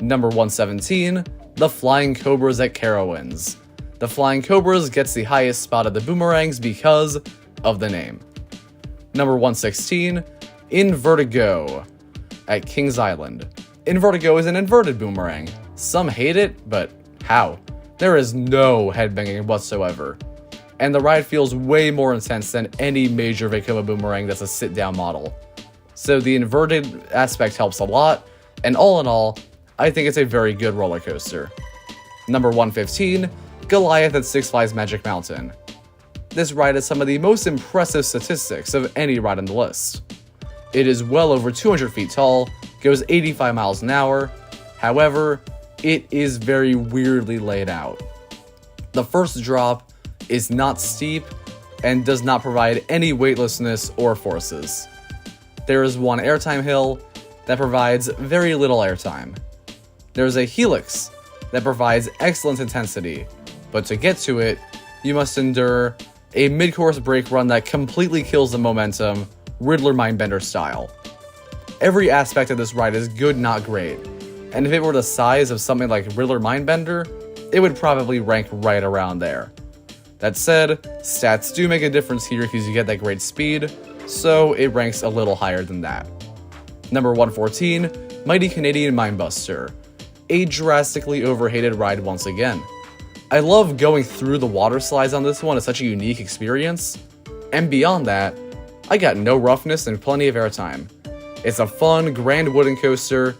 Number 117, the Flying Cobras at Carowinds. The Flying Cobras gets the highest spot of the Boomerangs because of the name. Number 116, Invertigo at Kings Island. Invertigo is an inverted boomerang. Some hate it, but how? There is no headbanging whatsoever. And the ride feels way more intense than any major Vekoma boomerang that's a sit-down model. So the inverted aspect helps a lot, and all in all, I think it's a very good roller coaster. Number 115, Goliath at Six Flags Magic Mountain. This ride has some of the most impressive statistics of any ride on the list. It is well over 200 feet tall, goes 85 miles an hour, however, it is very weirdly laid out. The first drop is not steep and does not provide any weightlessness or forces. There is one airtime hill that provides very little airtime. There's a helix that provides excellent intensity, but to get to it, you must endure a mid-course brake run that completely kills the momentum, Riddler Mindbender style. Every aspect of this ride is good, not great, and if it were the size of something like Riddler Mindbender, it would probably rank right around there. That said, stats do make a difference here because you get that great speed, so it ranks a little higher than that. Number 114, Mighty Canadian Mindbuster. A drastically overhated ride once again. I love going through the water slides on this one, it's such a unique experience. And beyond that, I got no roughness and plenty of airtime. It's a fun, grand wooden coaster,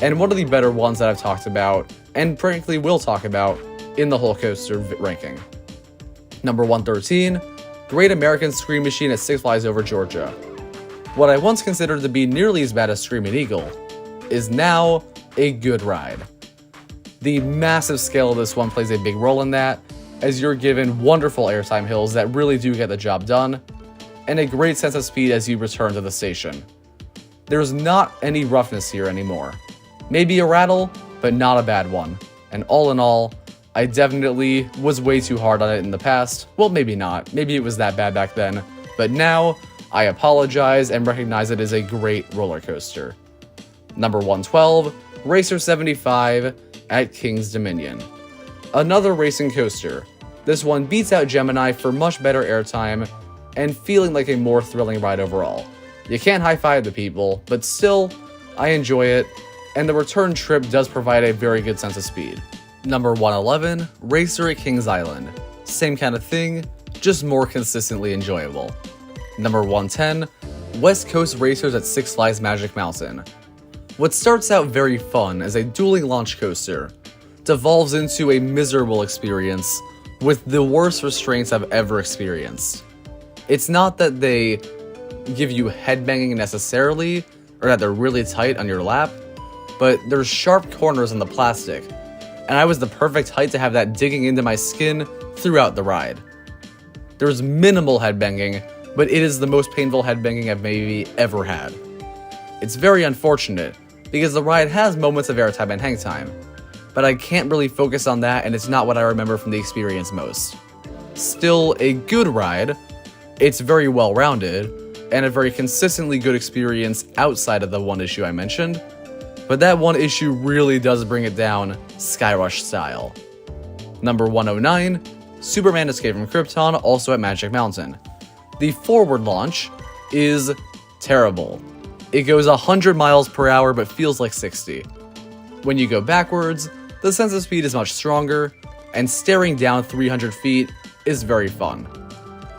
and one of the better ones that I've talked about, and frankly will talk about, in the whole coaster ranking. Number 113, Great American Scream Machine at Six Flags Over Georgia. What I once considered to be nearly as bad as Screaming Eagle is now a good ride. The massive scale of this one plays a big role in that, as you're given wonderful airtime hills that really do get the job done, and a great sense of speed as you return to the station. There's not any roughness here anymore. Maybe a rattle, but not a bad one. And all in all, I definitely was way too hard on it in the past. Well, maybe not. Maybe it was that bad back then. But now, I apologize and recognize it is a great roller coaster. Number 112, Racer 75 at King's Dominion. Another racing coaster, This one beats out Gemini for much better airtime and feeling like a more thrilling ride overall. You can't high-five the people, but still, I enjoy it, and the return trip does provide a very good sense of speed. Number 111, Racer at Kings Island. Same kind of thing, just more consistently enjoyable. Number 110, West Coast Racers at Six Flags Magic Mountain. What starts out very fun as a dueling launch coaster devolves into a miserable experience with the worst restraints I've ever experienced. It's not that they give you headbanging necessarily, or that they're really tight on your lap, but there's sharp corners in the plastic, and I was the perfect height to have that digging into my skin throughout the ride. There's minimal headbanging, but it is the most painful headbanging I've maybe ever had. It's very unfortunate, because the ride has moments of airtime and hang time, but I can't really focus on that, and it's not what I remember from the experience most. Still a good ride, it's very well rounded, and a very consistently good experience outside of the one issue I mentioned, but that one issue really does bring it down Skyrush style. Number 109, Superman Escape from Krypton, also at Magic Mountain. The forward launch is terrible. It goes 100 miles per hour but feels like 60. When you go backwards, the sense of speed is much stronger, and staring down 300 feet is very fun.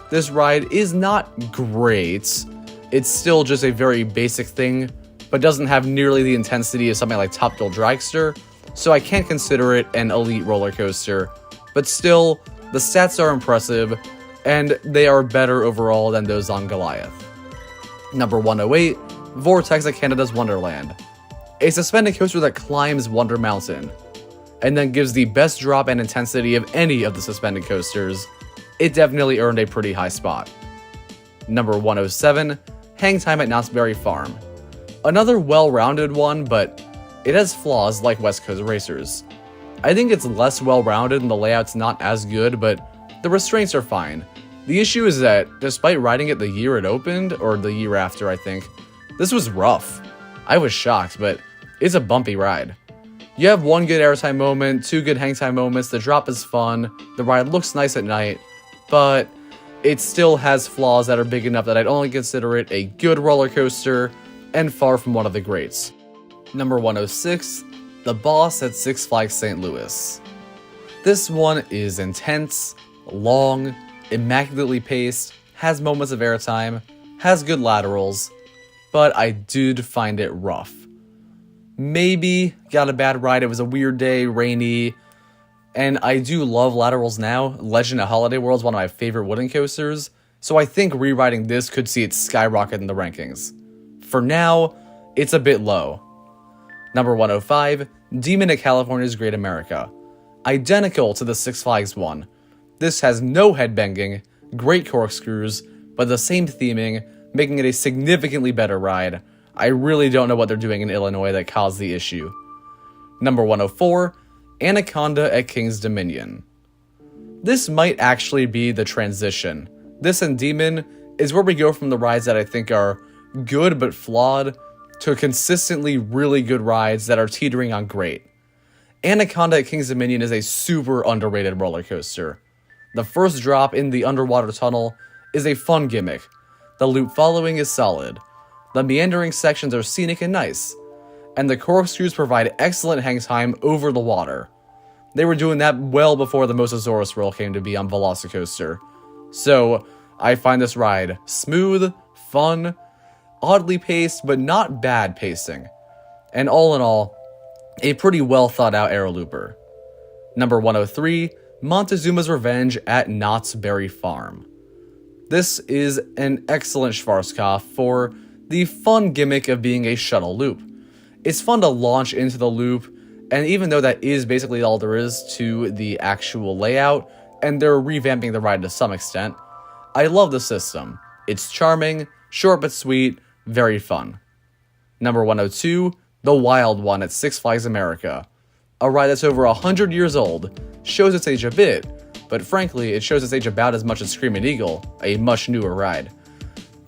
This ride is not great, it's still just a very basic thing, but doesn't have nearly the intensity of something like Top Thrill Dragster, so I can't consider it an elite roller coaster, but still, the stats are impressive, and they are better overall than those on Goliath. Number 108, Vortex at Canada's Wonderland. A suspended coaster that climbs Wonder Mountain, and then gives the best drop and intensity of any of the suspended coasters. It definitely earned a pretty high spot. Number 107, Hang Time at Knott's Berry Farm. Another well-rounded one, but it has flaws like West Coast Racers. I think it's less well-rounded and the layout's not as good, but the restraints are fine. The issue is that, despite riding it the year it opened, or the year after I think, this was rough. I was shocked, but it's a bumpy ride. You have one good airtime moment, two good hang time moments, the drop is fun, the ride looks nice at night, but it still has flaws that are big enough that I'd only consider it a good roller coaster and far from one of the greats. Number 106, The Boss at Six Flags St. Louis. This one is intense, long, immaculately paced, has moments of airtime, has good laterals, but I did find it rough. Maybe got a bad ride, it was a weird day, rainy, and I do love laterals now. Legend of Holiday World is one of my favorite wooden coasters, so I think rewriting this could see it skyrocket in the rankings. For now, it's a bit low. Number 105, Demon at California's Great America. Identical to the Six Flags one. This has no headbanging, great corkscrews, but the same theming, making it a significantly better ride. I really don't know what they're doing in Illinois that caused the issue. Number 104, Anaconda at King's Dominion. This might actually be the transition. This and Demon is where we go from the rides that I think are good but flawed to consistently really good rides that are teetering on great. Anaconda at King's Dominion is a super underrated roller coaster. The first drop in the underwater tunnel is a fun gimmick. The loop following is solid. The meandering sections are scenic and nice, and the corkscrews provide excellent hang time over the water. They were doing that well before the Mosasaurus roll came to be on Velocicoaster. So, I find this ride smooth, fun, oddly paced, but not bad pacing. And all in all, a pretty well thought out aero looper. Number 103, Montezuma's Revenge at Knott's Berry Farm. This is an excellent Schwarzkopf for the fun gimmick of being a shuttle loop. It's fun to launch into the loop, and even though that is basically all there is to the actual layout, and they're revamping the ride to some extent, I love the system. It's charming, short but sweet, very fun. Number 102, The Wild One at Six Flags America. A ride that's over 100 years old, shows its age a bit, but frankly, it shows its age about as much as Screaming Eagle, a much newer ride.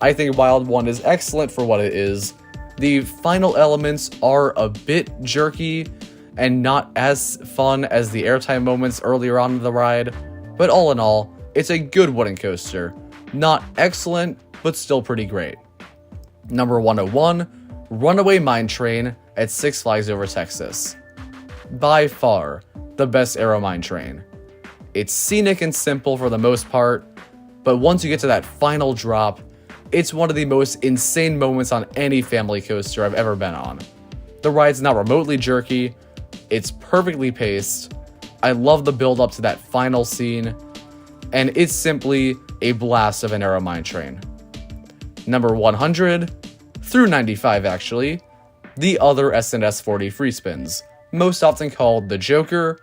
I think Wild One is excellent for what it is. The final elements are a bit jerky and not as fun as the airtime moments earlier on in the ride, But all in all, it's a good wooden coaster. Not excellent, but still pretty great. Number 101, Runaway Mine Train at Six Flags Over Texas. By far, the best aero mine train. It's scenic and simple for the most part, but once you get to that final drop, it's one of the most insane moments on any family coaster I've ever been on. The ride's not remotely jerky, it's perfectly paced, I love the build up to that final scene, and it's simply a blast of an aero mine train. Number 100, through 95 actually, the other S&S 40 free spins, most often called the Joker.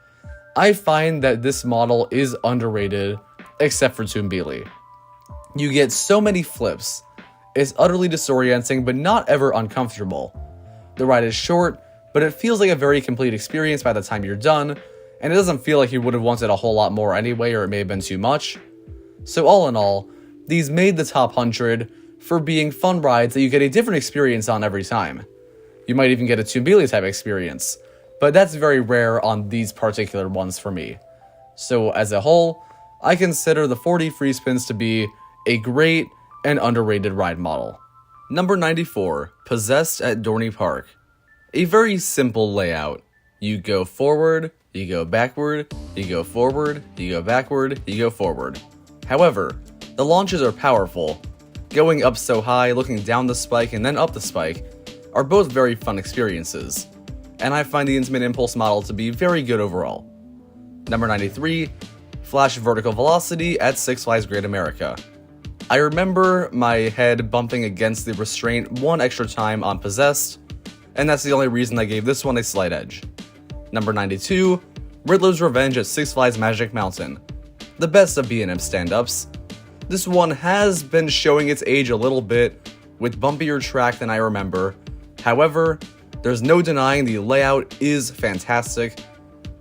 I find that this model is underrated, except for Toombili. You get so many flips, it's utterly disorienting but not ever uncomfortable. The ride is short, but it feels like a very complete experience by the time you're done, and it doesn't feel like you would have wanted a whole lot more anyway, or it may have been too much. So all in all, these made the top 100 for being fun rides that you get a different experience on every time. You might even get a Toombili type experience, but that's very rare on these particular ones for me. So as a whole, I consider the 40 free spins to be a great and underrated ride model. Number 94, Possessed at Dorney Park. A very simple layout. You go forward, you go backward, you go forward, you go backward, you go forward. However, the launches are powerful. Going up so high, looking down the spike, and then up the spike are both very fun experiences, and I find the Intimate Impulse model to be very good overall. Number 93, Flash Vertical Velocity at Six Flags Great America. I remember my head bumping against the restraint one extra time on Possessed, and that's the only reason I gave this one a slight edge. Number 92, Riddler's Revenge at Six Flags Magic Mountain. The best of B&M stand-ups. This one has been showing its age a little bit, with bumpier track than I remember. However, there's no denying the layout is fantastic,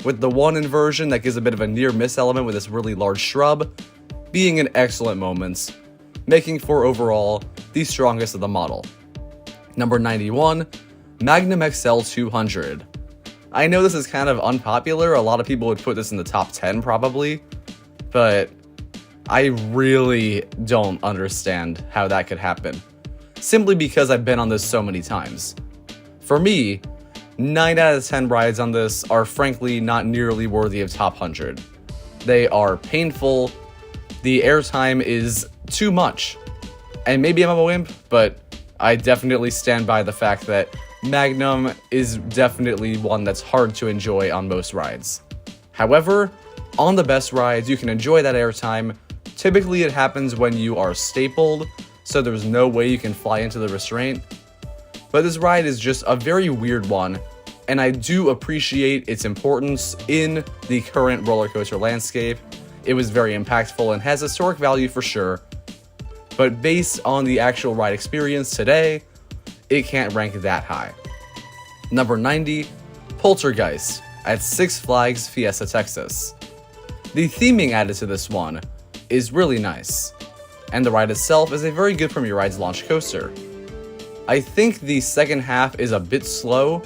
with the one inversion that gives a bit of a near-miss element with this really large shrub being an excellent moment, making for overall the strongest of the model. Number 91, Magnum XL 200. I know this is kind of unpopular, a lot of people would put this in the top 10 probably, but I really don't understand how that could happen, simply because I've been on this so many times. For me, 9 out of 10 rides on this are frankly not nearly worthy of top 100. They are painful, the airtime is too much, and maybe I'm a wimp, but I definitely stand by the fact that Magnum is definitely one that's hard to enjoy on most rides. However, on the best rides, you can enjoy that airtime. Typically it happens when you are stapled, so there's no way you can fly into the restraint. But this ride is just a very weird one, and I do appreciate its importance in the current roller coaster landscape. It was very impactful and has historic value for sure, but based on the actual ride experience today, it can't rank that high. Number 90, Poltergeist at Six Flags Fiesta Texas. The theming added to this one is really nice, and the ride itself is a very good Premier Rides launch coaster. I think the second half is a bit slow,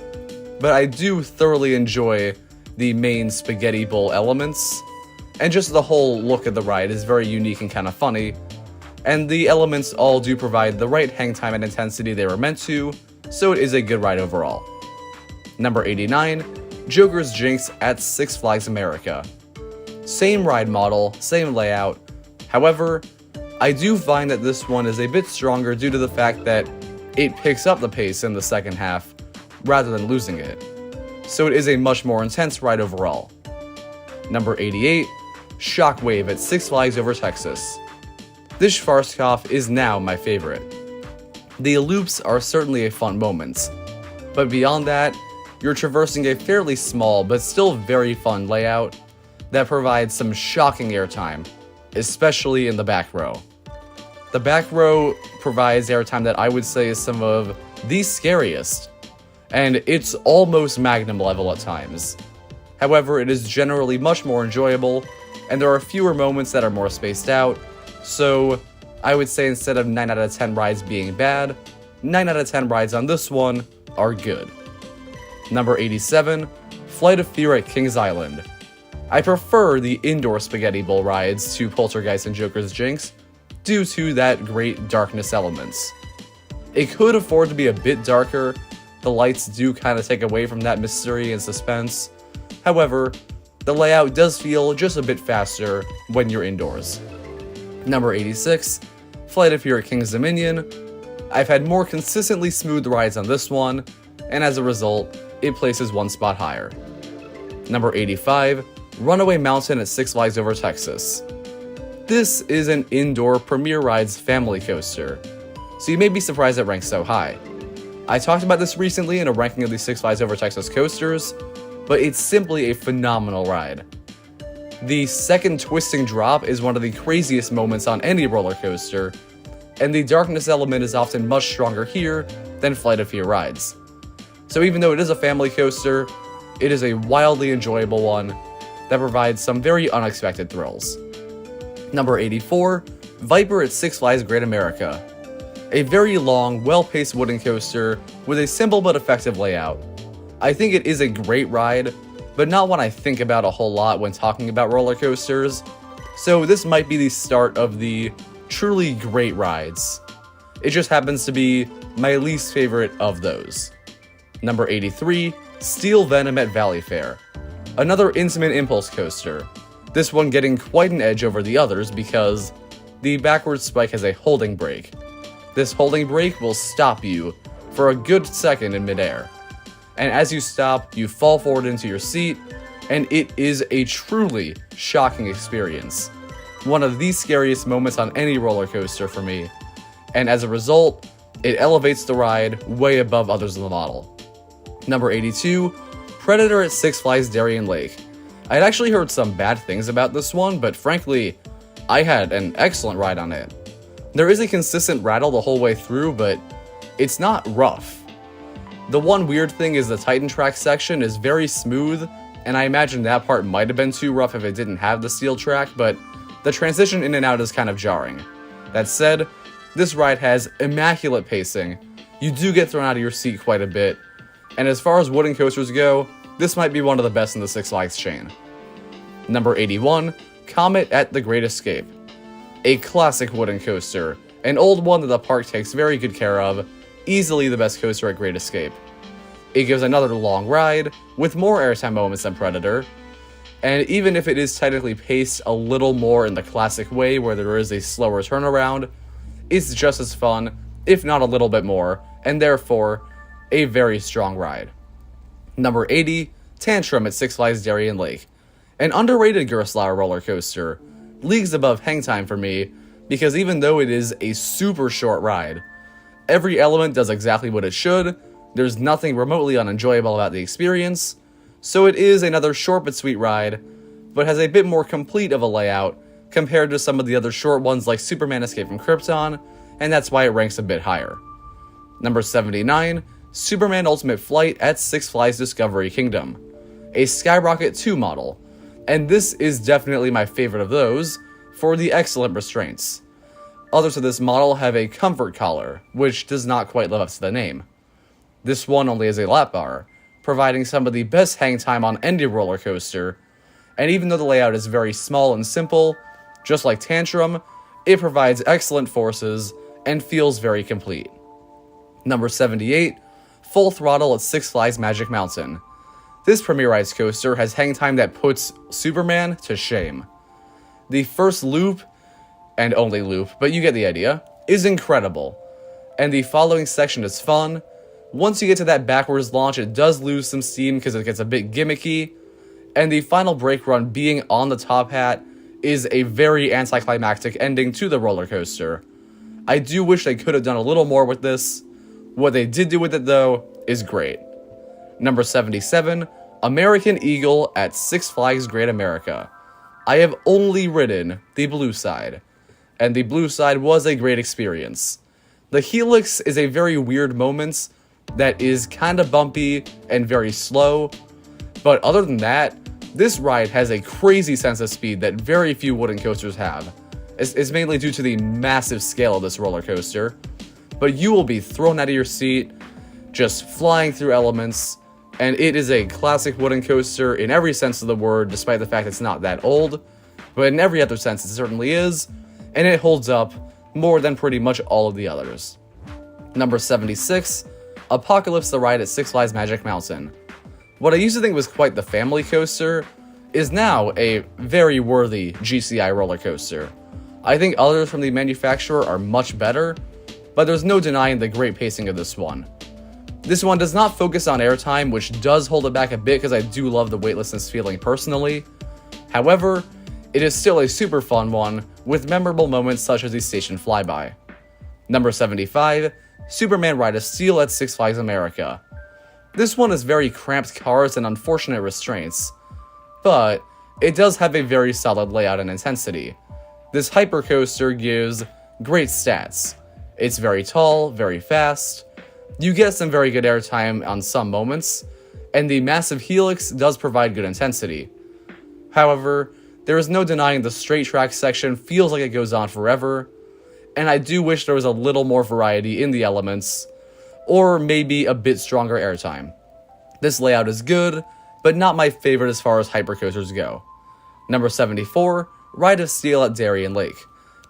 but I do thoroughly enjoy the main spaghetti bowl elements, and just the whole look of the ride is very unique and kind of funny, and the elements all do provide the right hang time and intensity they were meant to, so it is a good ride overall. Number 89, Joker's Jinx at Six Flags America. Same ride model, same layout, however, I do find that this one is a bit stronger due to the fact that it picks up the pace in the second half, rather than losing it, so it is a much more intense ride overall. Number 88, Shockwave at Six Flags Over Texas. This Schwarzkopf is now my favorite. The loops are certainly a fun moment, but beyond that, you're traversing a fairly small but still very fun layout that provides some shocking airtime, especially in the back row. The back row provides airtime that I would say is some of the scariest, and it's almost Magnum level at times. However, it is generally much more enjoyable, and there are fewer moments that are more spaced out, so I would say instead of 9 out of 10 rides being bad, 9 out of 10 rides on this one are good. Number 87, Flight of Fear at Kings Island. I prefer the indoor spaghetti bowl rides to Poltergeist and Joker's Jinx due to that great darkness elements. It could afford to be a bit darker. The lights do kind of take away from that mystery and suspense. However, the layout does feel just a bit faster when you're indoors. Number 86, Flight of Fear at King's Dominion. I've had more consistently smooth rides on this one, and as a result, it places one spot higher. Number 85, Runaway Mountain at Six Flags Over Texas. This is an indoor Premier Rides family coaster, so you may be surprised it ranks so high. I talked about this recently in a ranking of the Six Flags Over Texas coasters, but it's simply a phenomenal ride. The second twisting drop is one of the craziest moments on any roller coaster, and the darkness element is often much stronger here than Flight of Fear rides. So even though it is a family coaster, it is a wildly enjoyable one that provides some very unexpected thrills. Number 84, Viper at Six Flags Great America. A very long, well-paced wooden coaster with a simple but effective layout. I think it is a great ride, but not one I think about a whole lot when talking about roller coasters, so this might be the start of the truly great rides. It just happens to be my least favorite of those. Number 83, Steel Venom at Valleyfair. Another intimate impulse coaster. This one getting quite an edge over the others because the backward spike has a holding brake. This holding brake will stop you for a good second in midair. And as you stop, you fall forward into your seat, and it is a truly shocking experience. One of the scariest moments on any roller coaster for me, and as a result, it elevates the ride way above others in the model. Number 82, Predator at Six Flags Darien Lake. I'd actually heard some bad things about this one, but frankly, I had an excellent ride on it. There is a consistent rattle the whole way through, but it's not rough. The one weird thing is the Titan track section is very smooth, and I imagine that part might have been too rough if it didn't have the steel track, but the transition in and out is kind of jarring. That said, this ride has immaculate pacing. You do get thrown out of your seat quite a bit, and as far as wooden coasters go, this might be one of the best in the Six Flags chain. Number 81, Comet at the Great Escape. A classic wooden coaster, an old one that the park takes very good care of, easily the best coaster at Great Escape. It gives another long ride, with more airtime moments than Predator, and even if it is technically paced a little more in the classic way where there is a slower turnaround, it's just as fun, if not a little bit more, and therefore, a very strong ride. Number 80, Tantrum at Six Flags Darien Lake. An underrated Gerstlauer roller coaster, leagues above hang time for me, because even though it is a super short ride, every element does exactly what it should, there's nothing remotely unenjoyable about the experience, so it is another short but sweet ride, but has a bit more complete of a layout compared to some of the other short ones like Superman Escape from Krypton, and that's why it ranks a bit higher. Number 79, Superman Ultimate Flight at Six Flags Discovery Kingdom. A Skyrocket 2 model, and this is definitely my favorite of those, for the excellent restraints. Others of this model have a comfort collar, which does not quite live up to the name. This one only has a lap bar, providing some of the best hang time on any roller coaster, and even though the layout is very small and simple, just like Tantrum, it provides excellent forces and feels very complete. Number 78, Full Throttle at Six Flags Magic Mountain. This Premier Rides coaster has hang time that puts Superman to shame. The first loop, and only loop, but you get the idea, is incredible, and the following section is fun. Once you get to that backwards launch, it does lose some steam because it gets a bit gimmicky, and the final brake run being on the top hat is a very anticlimactic ending to the roller coaster. I do wish they could have done a little more with this. What they did do with it, though, is great. Number 77, American Eagle at Six Flags Great America. I have only ridden the blue side, and the blue side was a great experience. The Helix is a very weird moment that is kinda bumpy and very slow, but other than that, this ride has a crazy sense of speed that very few wooden coasters have. It's mainly due to the massive scale of this roller coaster, but you will be thrown out of your seat, just flying through elements, and it is a classic wooden coaster in every sense of the word, despite the fact it's not that old, but in every other sense it certainly is, and it holds up more than pretty much all of the others. Number 76, Apocalypse the Ride at Six Flags Magic Mountain. What I used to think was quite the family coaster is now a very worthy GCI roller coaster. I think others from the manufacturer are much better, but there's no denying the great pacing of this one. This one does not focus on airtime, which does hold it back a bit because I do love the weightlessness feeling personally. However, it is still a super fun one with memorable moments such as the station flyby. Number 75, Superman Ride of Steel at Six Flags America. This one has very cramped cars and unfortunate restraints, but it does have a very solid layout and intensity. This hypercoaster gives great stats. It's very tall, very fast, you get some very good airtime on some moments, and the massive helix does provide good intensity. However, there is no denying the straight track section feels like it goes on forever, and I do wish there was a little more variety in the elements, or maybe a bit stronger airtime. This layout is good, but not my favorite as far as hypercoasters go. Number 74, Ride of Steel at Darien Lake.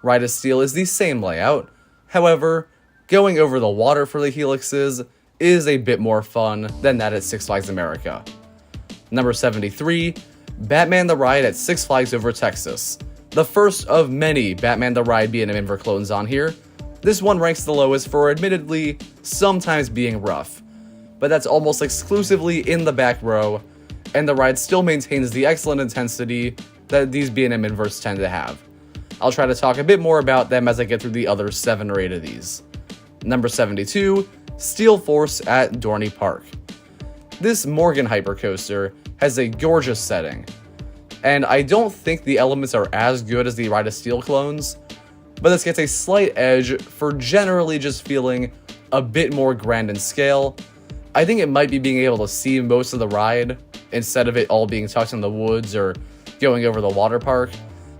Ride of Steel is the same layout, however, going over the water for the helixes is a bit more fun than that at Six Flags America. Number 73, Batman the Ride at Six Flags Over Texas. The first of many Batman the Ride B&M Inver clones on here. This one ranks the lowest for admittedly sometimes being rough, but that's almost exclusively in the back row, and the ride still maintains the excellent intensity that these B&M Invers tend to have. I'll try to talk a bit more about them as I get through the other 7 or 8 of these. Number 72, Steel Force at Dorney Park. This Morgan hypercoaster has a gorgeous setting, and I don't think the elements are as good as the Ride of Steel clones, but this gets a slight edge for generally just feeling a bit more grand in scale. I think it might be being able to see most of the ride instead of it all being tucked in the woods or going over the water park,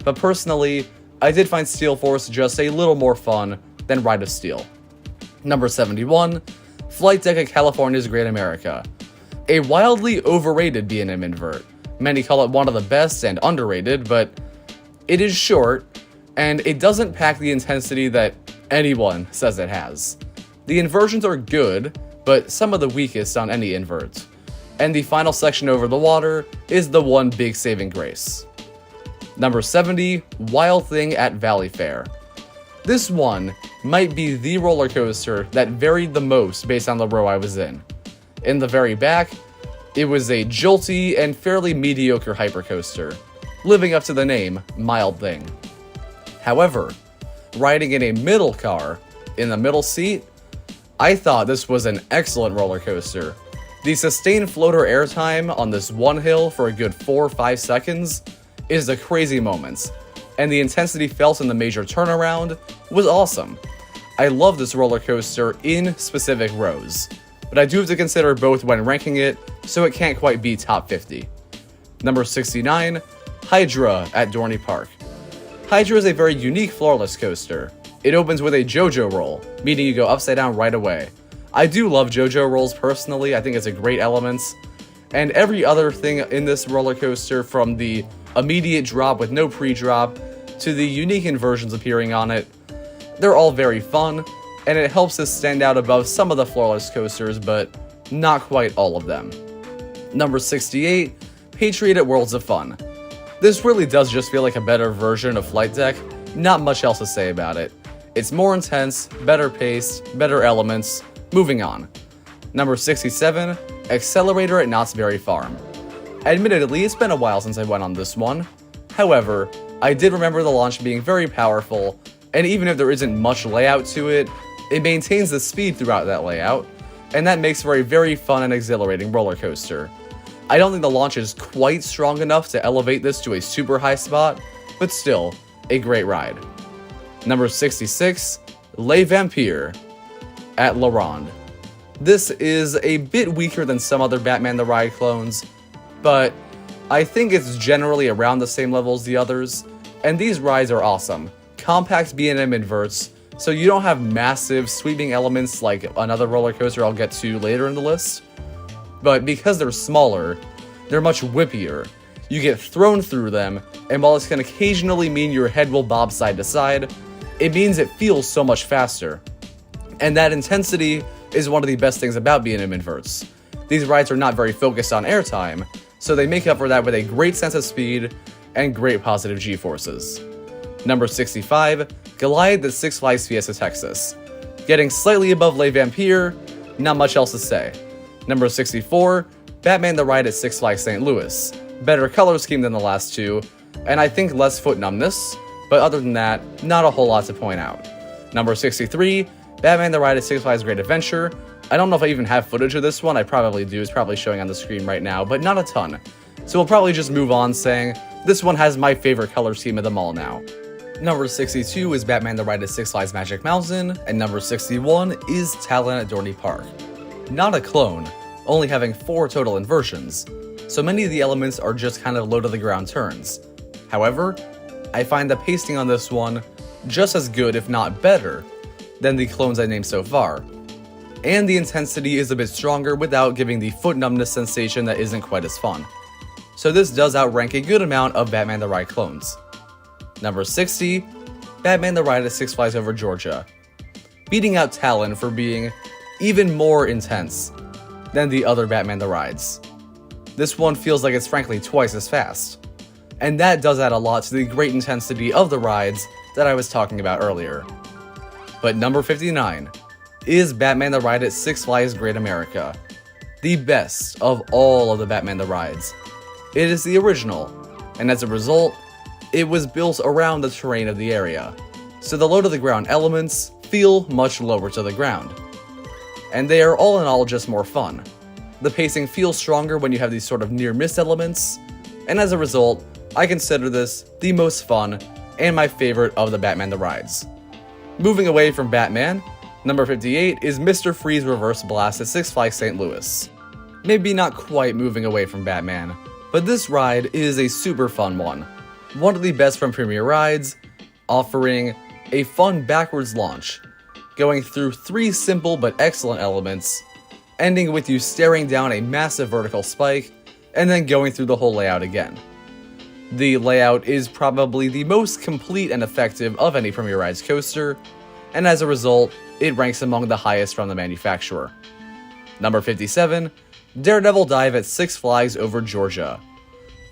but personally, I did find Steel Force just a little more fun than Ride of Steel. Number 71, Flight Deck at California's Great America. A wildly overrated B&M invert. Many call it one of the best and underrated, but it is short, and it doesn't pack the intensity that anyone says it has. The inversions are good, but some of the weakest on any invert. And the final section over the water is the one big saving grace. Number 70, Wild Thing at Valleyfair. This one might be the roller coaster that varied the most based on the row I was in. In the very back, it was a jolty and fairly mediocre hypercoaster, living up to the name, Mild Thing. However, riding in a middle car, in the middle seat, I thought this was an excellent roller coaster. The sustained floater airtime on this one hill for a good 4 or 5 seconds is the crazy moments, and the intensity felt in the major turnaround was awesome. I love this roller coaster in specific rows, but I do have to consider both when ranking it, so it can't quite be top 50. Number 69, Hydra at Dorney Park. Hydra is a very unique floorless coaster. It opens with a JoJo roll, meaning you go upside down right away. I do love JoJo rolls personally, I think it's a great element, and every other thing in this roller coaster, from the immediate drop with no pre-drop to the unique inversions appearing on it, they're all very fun, and it helps us stand out above some of the floorless coasters, but not quite all of them. Number 68, Patriot at Worlds of Fun. This really does just feel like a better version of Flight Deck, not much else to say about it. It's more intense, better paced, better elements, moving on. Number 67, Accelerator at Knott's Berry Farm. Admittedly, it's been a while since I went on this one. However, I did remember the launch being very powerful, and even if there isn't much layout to it, it maintains the speed throughout that layout, and that makes for a very fun and exhilarating roller coaster. I don't think the launch is quite strong enough to elevate this to a super high spot, but still, a great ride. Number 66, Les Vampires at La Ronde. This is a bit weaker than some other Batman the Ride clones, but I think it's generally around the same level as the others, and these rides are awesome. Compact B&M inverts, so you don't have massive sweeping elements like another roller coaster I'll get to later in the list, but because they're smaller, they're much whippier. You get thrown through them, and while this can occasionally mean your head will bob side to side, it means it feels so much faster. And that intensity is one of the best things about B&M inverts. These rides are not very focused on airtime, so they make up for that with a great sense of speed and great positive G-forces. Number 65, Goliath at Six Flags Fiesta Texas. Getting slightly above Le Vampire, not much else to say. Number 64, Batman the Ride at Six Flags St. Louis. Better color scheme than the last two, and I think less foot numbness, but other than that, not a whole lot to point out. Number 63, Batman the Ride at Six Flags Great Adventure. I don't know if I even have footage of this one, I probably do, it's probably showing on the screen right now, but not a ton. So we'll probably just move on saying, this one has my favorite color scheme of them all now. Number 62 is Batman the Ride at Six Flags Magic Mountain, and number 61 is Talon at Dorney Park. Not a clone, only having 4 total inversions, so many of the elements are just kind of low to the ground turns. However, I find the pacing on this one just as good, if not better, than the clones I named so far. And the intensity is a bit stronger without giving the foot numbness sensation that isn't quite as fun. So this does outrank a good amount of Batman the Ride clones. Number 60, Batman the Ride at Six Flags Over Georgia. Beating out Talon for being even more intense than the other Batman the Rides. This one feels like it's frankly twice as fast. And that does add a lot to the great intensity of the rides that I was talking about earlier. But number 59 is Batman the Ride at Six Flags Great America. The best of all of the Batman the Rides. It is the original, and as a result, it was built around the terrain of the area, so the low to the ground elements feel much lower to the ground. And they are all in all just more fun. The pacing feels stronger when you have these sort of near-miss elements, and as a result, I consider this the most fun and my favorite of the Batman the Rides. Moving away from Batman, number 58 is Mr. Freeze Reverse Blast at Six Flags St. Louis. Maybe not quite moving away from Batman, but this ride is a super fun one. One of the best from Premier Rides, offering a fun backwards launch, going through 3 simple but excellent elements, ending with you staring down a massive vertical spike, and then going through the whole layout again. The layout is probably the most complete and effective of any Premier Rides coaster, and as a result, it ranks among the highest from the manufacturer. Number 57, Daredevil Dive at Six Flags Over Georgia.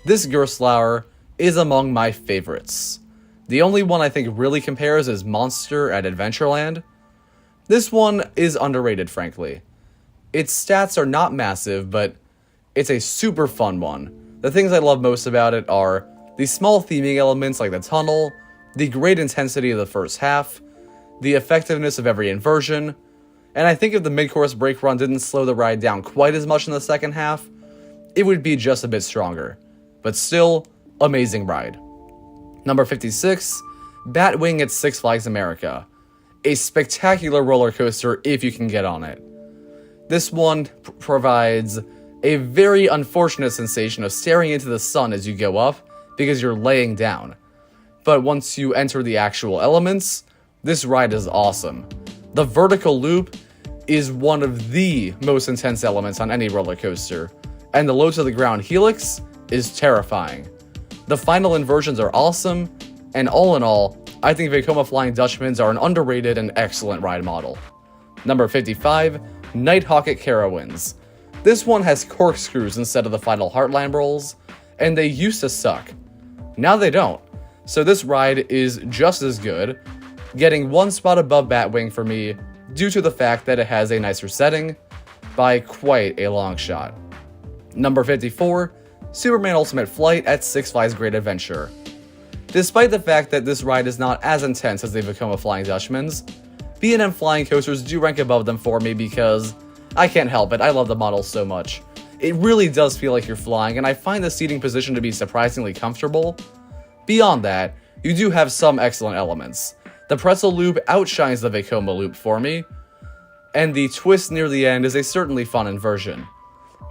This Gerstlauer is among my favorites. The only one I think really compares is Monster at Adventureland. This one is underrated, frankly. Its stats are not massive, but it's a super fun one. The things I love most about it are the small theming elements like the tunnel, the great intensity of the first half, the effectiveness of every inversion, and I think if the mid-course brake run didn't slow the ride down quite as much in the second half, it would be just a bit stronger. But still, amazing ride. Number 56, Batwing at Six Flags America. A spectacular roller coaster if you can get on it. This one provides a very unfortunate sensation of staring into the sun as you go up because you're laying down. But once you enter the actual elements, this ride is awesome. The vertical loop is one of the most intense elements on any roller coaster, and the low to the ground helix is terrifying. The final inversions are awesome, and all in all, I think Vekoma Flying Dutchmans are an underrated and excellent ride model. Number 55, Nighthawk at Carowinds. This one has corkscrews instead of the final Heartland rolls, and they used to suck. Now they don't, so this ride is just as good, getting 1 spot above Batwing for me due to the fact that it has a nicer setting by quite a long shot. Number 54, Superman Ultimate Flight at Six Flags Great Adventure. Despite the fact that this ride is not as intense as the Vekoma Flying Dutchmans, B&M flying coasters do rank above them for me because I can't help it, I love the model so much. It really does feel like you're flying, and I find the seating position to be surprisingly comfortable. Beyond that, you do have some excellent elements. The pretzel loop outshines the Vekoma loop for me, and the twist near the end is a certainly fun inversion.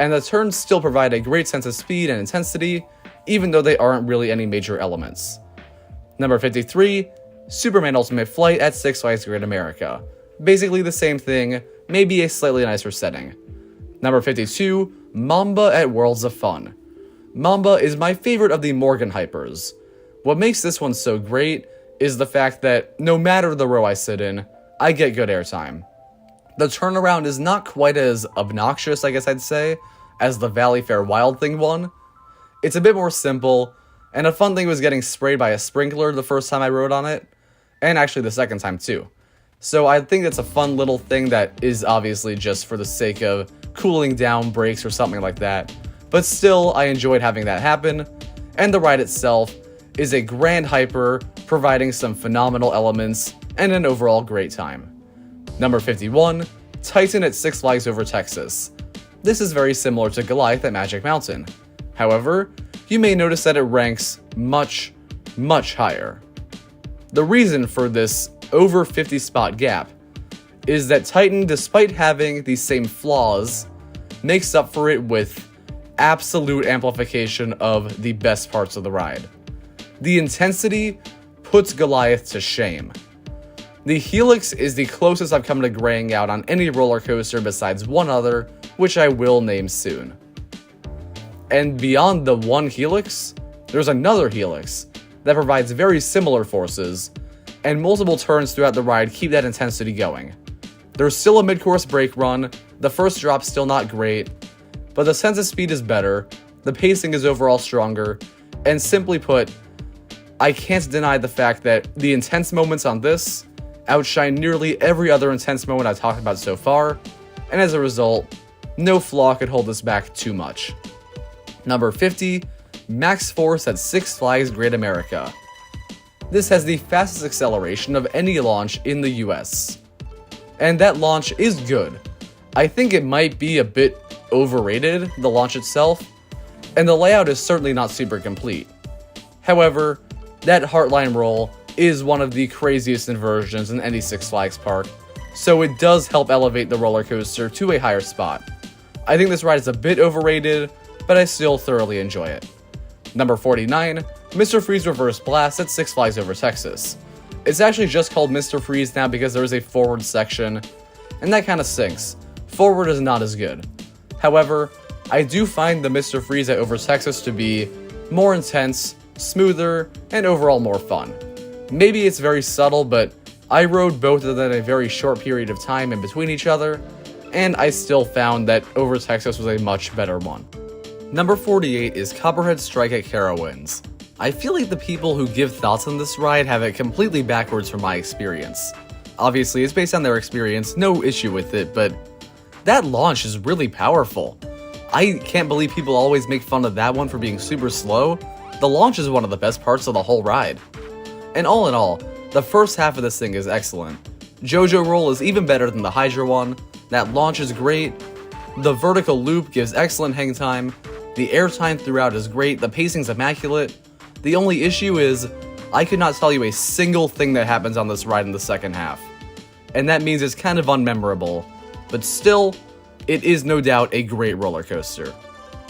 And the turns still provide a great sense of speed and intensity, even though they aren't really any major elements. Number 53, Superman Ultimate Flight at Six Flags Great America. Basically the same thing, maybe a slightly nicer setting. Number 52, Mamba at Worlds of Fun. Mamba is my favorite of the Morgan hypers. What makes this one so great is the fact that no matter the row I sit in, I get good airtime. The turnaround is not quite as obnoxious, I guess I'd say, as the Valleyfair Wild Thing one. It's a bit more simple, and a fun thing was getting sprayed by a sprinkler the first time I rode on it, and actually the second time too. So I think it's a fun little thing that is obviously just for the sake of cooling down breaks or something like that, but still I enjoyed having that happen, and the ride itself is a grand hyper, providing some phenomenal elements and an overall great time. Number 51, Titan at Six Flags Over Texas. This is very similar to Goliath at Magic Mountain. However, you may notice that it ranks much, much higher. The reason for this over 50 spot gap is that Titan, despite having the same flaws, makes up for it with absolute amplification of the best parts of the ride. The intensity puts Goliath to shame. The Helix is the closest I've come to graying out on any roller coaster besides one other, which I will name soon. And beyond the one Helix, there's another Helix that provides very similar forces, and multiple turns throughout the ride keep that intensity going. There's still a mid-course brake run, the first drop's still not great, but the sense of speed is better, the pacing is overall stronger, and simply put, I can't deny the fact that the intense moments on this outshine nearly every other intense moment I've talked about so far, and as a result, no flaw could hold this back too much. Number 50, Max Force at Six Flags Great America. This has the fastest acceleration of any launch in the US. And that launch is good. I think it might be a bit overrated, the launch itself, and the layout is certainly not super complete. However, that Heartline roll is one of the craziest inversions in any Six Flags park, so it does help elevate the roller coaster to a higher spot. I think this ride is a bit overrated, but I still thoroughly enjoy it. Number 49, Mr. Freeze Reverse Blast at Six Flags Over Texas. It's actually just called Mr. Freeze now because there is a forward section, and that kind of sinks. Forward is not as good. However, I do find the Mr. Freeze at Over Texas to be more intense, smoother, and overall more fun. Maybe it's very subtle, but I rode both of them in a very short period of time in between each other, and I still found that Over Texas was a much better one. Number 48 is Copperhead Strike at Carowinds. I feel like the people who give thoughts on this ride have it completely backwards from my experience. Obviously, it's based on their experience, no issue with it, but that launch is really powerful. I can't believe people always make fun of that one for being super slow. The launch is one of the best parts of the whole ride. And all in all, the first half of this thing is excellent. JoJo Roll is even better than the Hydra one, that launch is great, the vertical loop gives excellent hang time, the airtime throughout is great, the pacing's immaculate. The only issue is, I could not tell you a single thing that happens on this ride in the second half. And that means it's kind of unmemorable, but still, it is no doubt a great roller coaster.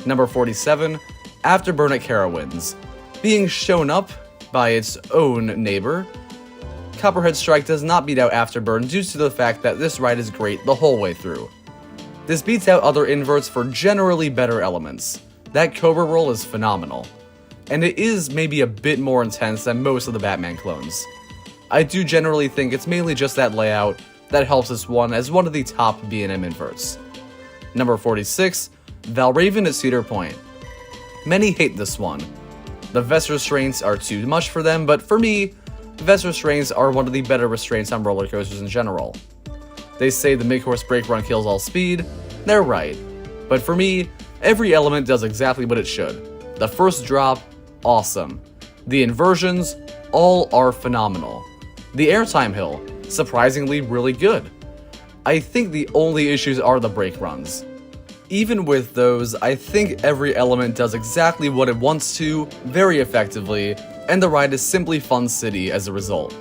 Number 47, Afterburn at Carowinds. Being shown up by its own neighbor, Copperhead Strike does not beat out Afterburn due to the fact that this ride is great the whole way through. This beats out other inverts for generally better elements. That Cobra roll is phenomenal, and it is maybe a bit more intense than most of the Batman clones. I do generally think it's mainly just that layout that helps this one as one of the top B&M inverts. Number 46, Valraven at Cedar Point. Many hate this one. The vest restraints are too much for them, but for me, vest restraints are one of the better restraints on roller coasters in general. They say the mid-course brake run kills all speed. They're right. But for me, every element does exactly what it should. The first drop, awesome. The inversions, all are phenomenal. The airtime hill, surprisingly really good. I think the only issues are the brake runs. Even with those, I think every element does exactly what it wants to, very effectively, and the ride is simply Fun City as a result.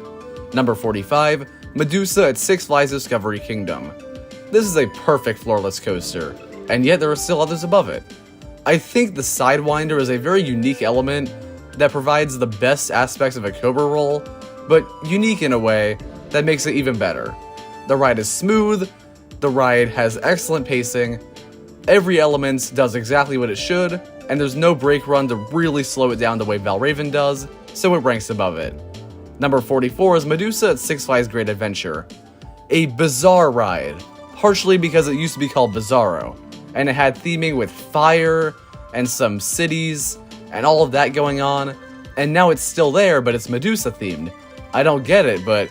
Number 45, Medusa at Six Flags Discovery Kingdom. This is a perfect floorless coaster, and yet there are still others above it. I think the Sidewinder is a very unique element that provides the best aspects of a Cobra roll, but unique in a way that makes it even better. The ride is smooth, the ride has excellent pacing, Every element does exactly what it should, and there's no brake run to really slow it down the way Valraven does, so it ranks above it. Number 44 is Medusa at Six Flags Great Adventure. A bizarre ride, partially because it used to be called Bizarro, and it had theming with fire, and some cities, and all of that going on, and now it's still there, but it's Medusa themed. I don't get it, but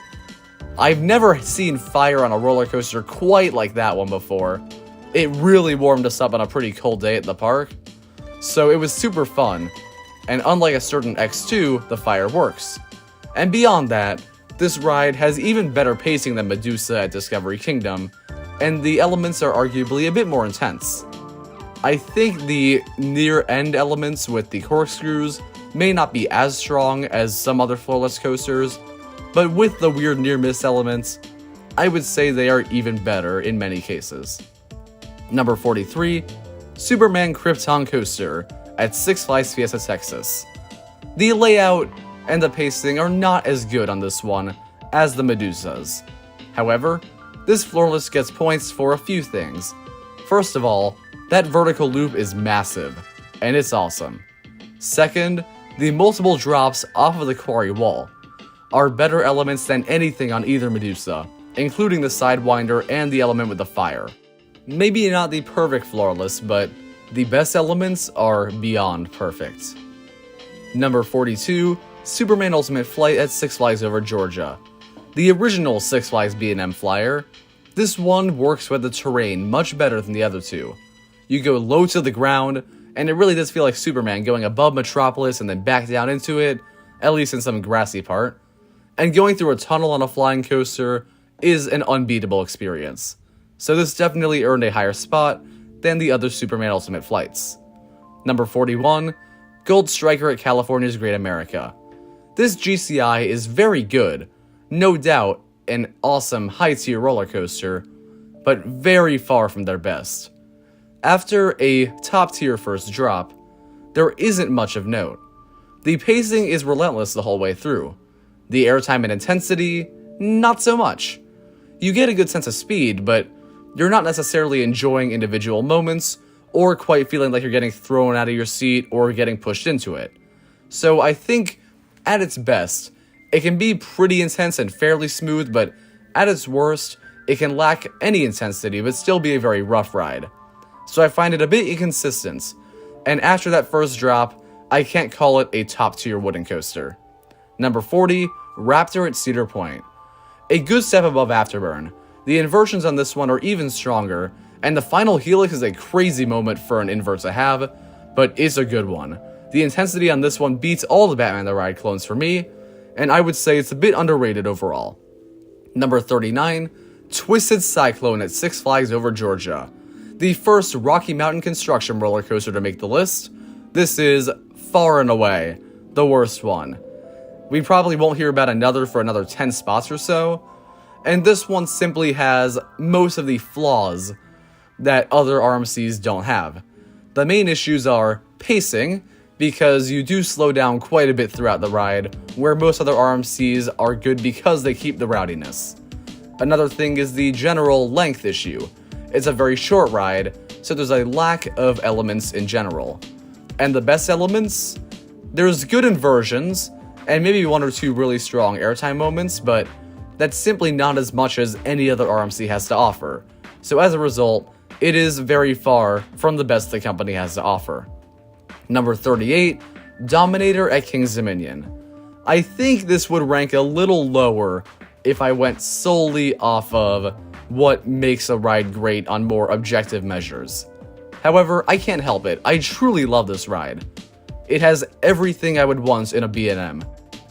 I've never seen fire on a roller coaster quite like that one before. It really warmed us up on a pretty cold day at the park, so it was super fun, and unlike a certain X2, the fire works. And beyond that, this ride has even better pacing than Medusa at Discovery Kingdom, and the elements are arguably a bit more intense. I think the near-end elements with the corkscrews may not be as strong as some other floorless coasters, but with the weird near-miss elements, I would say they are even better in many cases. Number 43, Superman Krypton Coaster at Six Flags Fiesta Texas. The layout and the pacing are not as good on this one as the Medusas. However, this floorless gets points for a few things. First of all, that vertical loop is massive, and it's awesome. Second, the multiple drops off of the quarry wall are better elements than anything on either Medusa, including the Sidewinder and the element with the fire. Maybe not the perfect floorless, but the best elements are beyond perfect. Number 42, Superman Ultimate Flight at Six Flags Over Georgia. The original Six Flags B&M Flyer. This one works with the terrain much better than the other two. You go low to the ground, and it really does feel like Superman going above Metropolis and then back down into it, at least in some grassy part. And going through a tunnel on a flying coaster is an unbeatable experience. So this definitely earned a higher spot than the other Superman Ultimate Flights. Number 41, Gold Striker at California's Great America. This GCI is very good, no doubt an awesome high-tier roller coaster, but very far from their best. After a top-tier first drop, there isn't much of note. The pacing is relentless the whole way through. The airtime and intensity, not so much. You get a good sense of speed, but you're not necessarily enjoying individual moments, or quite feeling like you're getting thrown out of your seat or getting pushed into it. So I think, at its best, it can be pretty intense and fairly smooth, but at its worst, it can lack any intensity but still be a very rough ride. So I find it a bit inconsistent, and after that first drop, I can't call it a top-tier wooden coaster. Number 40, Raptor at Cedar Point. A good step above Afterburn. The inversions on this one are even stronger, and the final helix is a crazy moment for an invert to have, but it's a good one. The intensity on this one beats all the Batman the Ride clones for me, and I would say it's a bit underrated overall. Number 39, Twisted Cyclone at Six Flags Over Georgia. The first Rocky Mountain construction roller coaster to make the list. This is, far and away, the worst one. We probably won't hear about another for another 10 spots or so, and this one simply has most of the flaws that other RMCs don't have. The main issues are pacing, because you do slow down quite a bit throughout the ride, where most other RMCs are good because they keep the rowdiness. Another thing is the general length issue. It's a very short ride, so there's a lack of elements in general. And the best elements? There's good inversions, and maybe one or two really strong airtime moments, but that's simply not as much as any other RMC has to offer. So as a result, it is very far from the best the company has to offer. Number 38, Dominator at King's Dominion. I think this would rank a little lower if I went solely off of what makes a ride great on more objective measures. However, I can't help it. I truly love this ride. It has everything I would want in a B&M.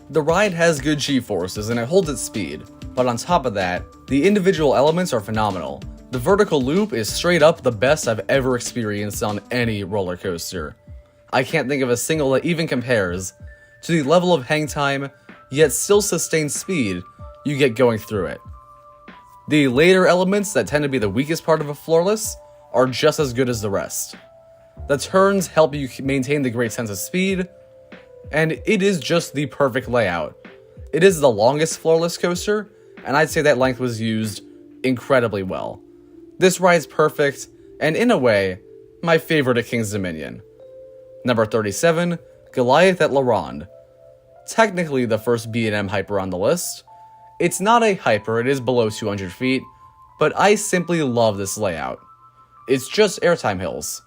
The ride has good G-forces and it holds its speed, but on top of that, the individual elements are phenomenal. The vertical loop is straight up the best I've ever experienced on any roller coaster. I can't think of a single that even compares to the level of hang time, yet still sustained speed you get going through it. The later elements that tend to be the weakest part of a floorless are just as good as the rest. The turns help you maintain the great sense of speed, and it is just the perfect layout. It is the longest floorless coaster, and I'd say that length was used incredibly well. This ride's perfect, and in a way, my favorite at King's Dominion. Number 37, Goliath at La Ronde. Technically the first B&M hyper on the list. It's not a hyper, it is below 200 feet, but I simply love this layout. It's just airtime hills.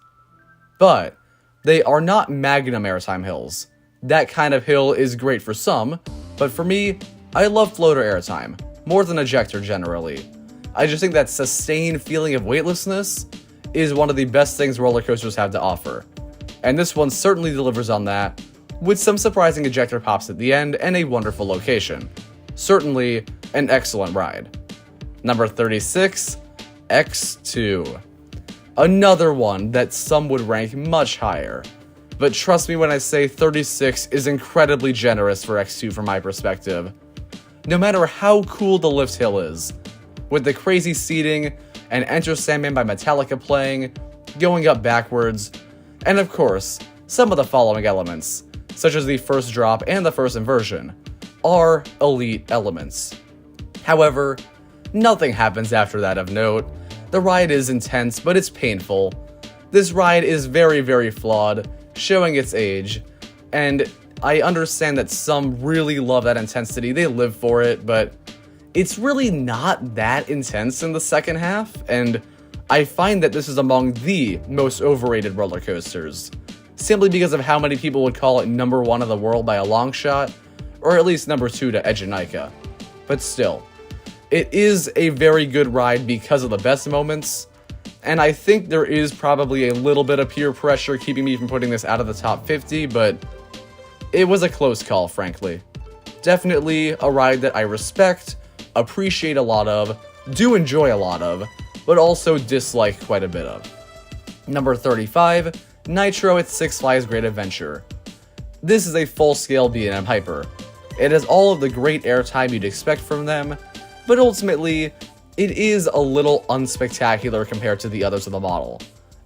But they are not magnum airtime hills. That kind of hill is great for some, but for me, I love floater airtime, more than ejector generally. I just think that sustained feeling of weightlessness is one of the best things roller coasters have to offer. And this one certainly delivers on that, with some surprising ejector pops at the end and a wonderful location. Certainly an excellent ride. Number 36, X2. Another one that some would rank much higher. But trust me when I say 36 is incredibly generous for X2 from my perspective. No matter how cool the lift hill is, with the crazy seating and Enter Sandman by Metallica playing, going up backwards, and of course, some of the following elements, such as the first drop and the first inversion, are elite elements. However, nothing happens after that of note. The ride is intense, but it's painful. This ride is very, very flawed, showing its age, and I understand that some really love that intensity, they live for it, but it's really not that intense in the second half, and I find that this is among the most overrated roller coasters, simply because of how many people would call it number 1 in the world by a long shot, or at least number 2 to Egenica. But still, it is a very good ride because of the best moments, and I think there is probably a little bit of peer pressure keeping me from putting this out of the top 50, but it was a close call, frankly. Definitely a ride that I respect, appreciate a lot of, do enjoy a lot of, but also dislike quite a bit of. Number 35, Nitro at Six Flags Great Adventure. This is a full-scale B&M hyper. It has all of the great airtime you'd expect from them, but ultimately, it is a little unspectacular compared to the others of the model.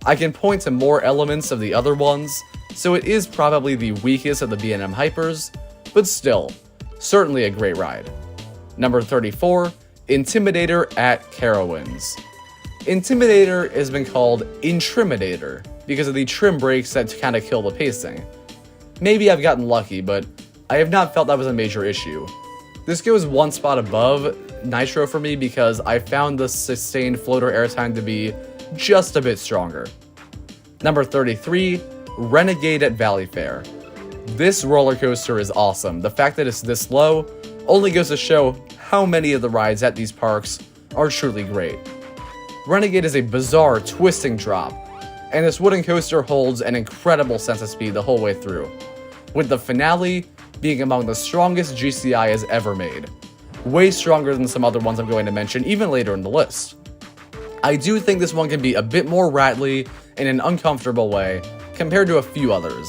I can point to more elements of the other ones, so it is probably the weakest of the B&M hypers, but still, certainly a great ride. Number 34, Intimidator at Carowinds. Intimidator has been called Intimidator because of the trim brakes that kind of kill the pacing. Maybe I've gotten lucky, but I have not felt that was a major issue. This goes one spot above Nitro for me because I found the sustained floater airtime to be just a bit stronger. Number 33, Renegade at Valleyfair. This roller coaster is awesome. The fact that it's this low only goes to show how many of the rides at these parks are truly great. Renegade is a bizarre, twisting drop, and this wooden coaster holds an incredible sense of speed the whole way through, with the finale being among the strongest GCI has ever made. Way stronger than some other ones I'm going to mention even later in the list. I do think this one can be a bit more rattly in an uncomfortable way compared to a few others,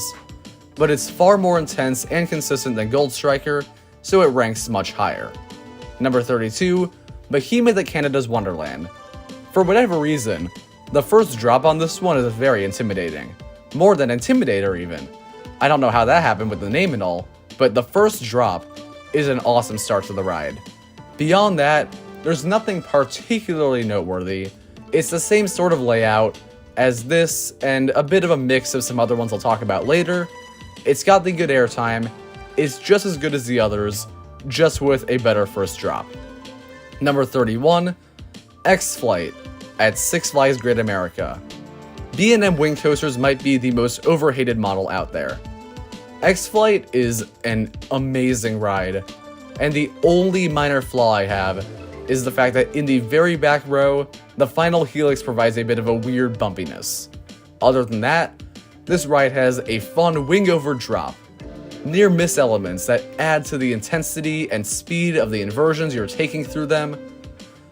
but it's far more intense and consistent than Gold Striker, so it ranks much higher. Number 32, Behemoth at Canada's Wonderland. For whatever reason, the first drop on this one is very intimidating. More than Intimidator even. I don't know how that happened with the name and all, but the first drop is an awesome start to the ride. Beyond that, there's nothing particularly noteworthy. It's the same sort of layout as this and a bit of a mix of some other ones I'll talk about later. It's got the good airtime, it's just as good as the others, just with a better first drop. Number 31, X-Flight at Six Flags Great America. B&M wing coasters might be the most overhated model out there. X-Flight is an amazing ride, and the only minor flaw I have is the fact that in the very back row, the final helix provides a bit of a weird bumpiness. Other than that, this ride has a fun wing over drop, near miss elements that add to the intensity and speed of the inversions you're taking through them,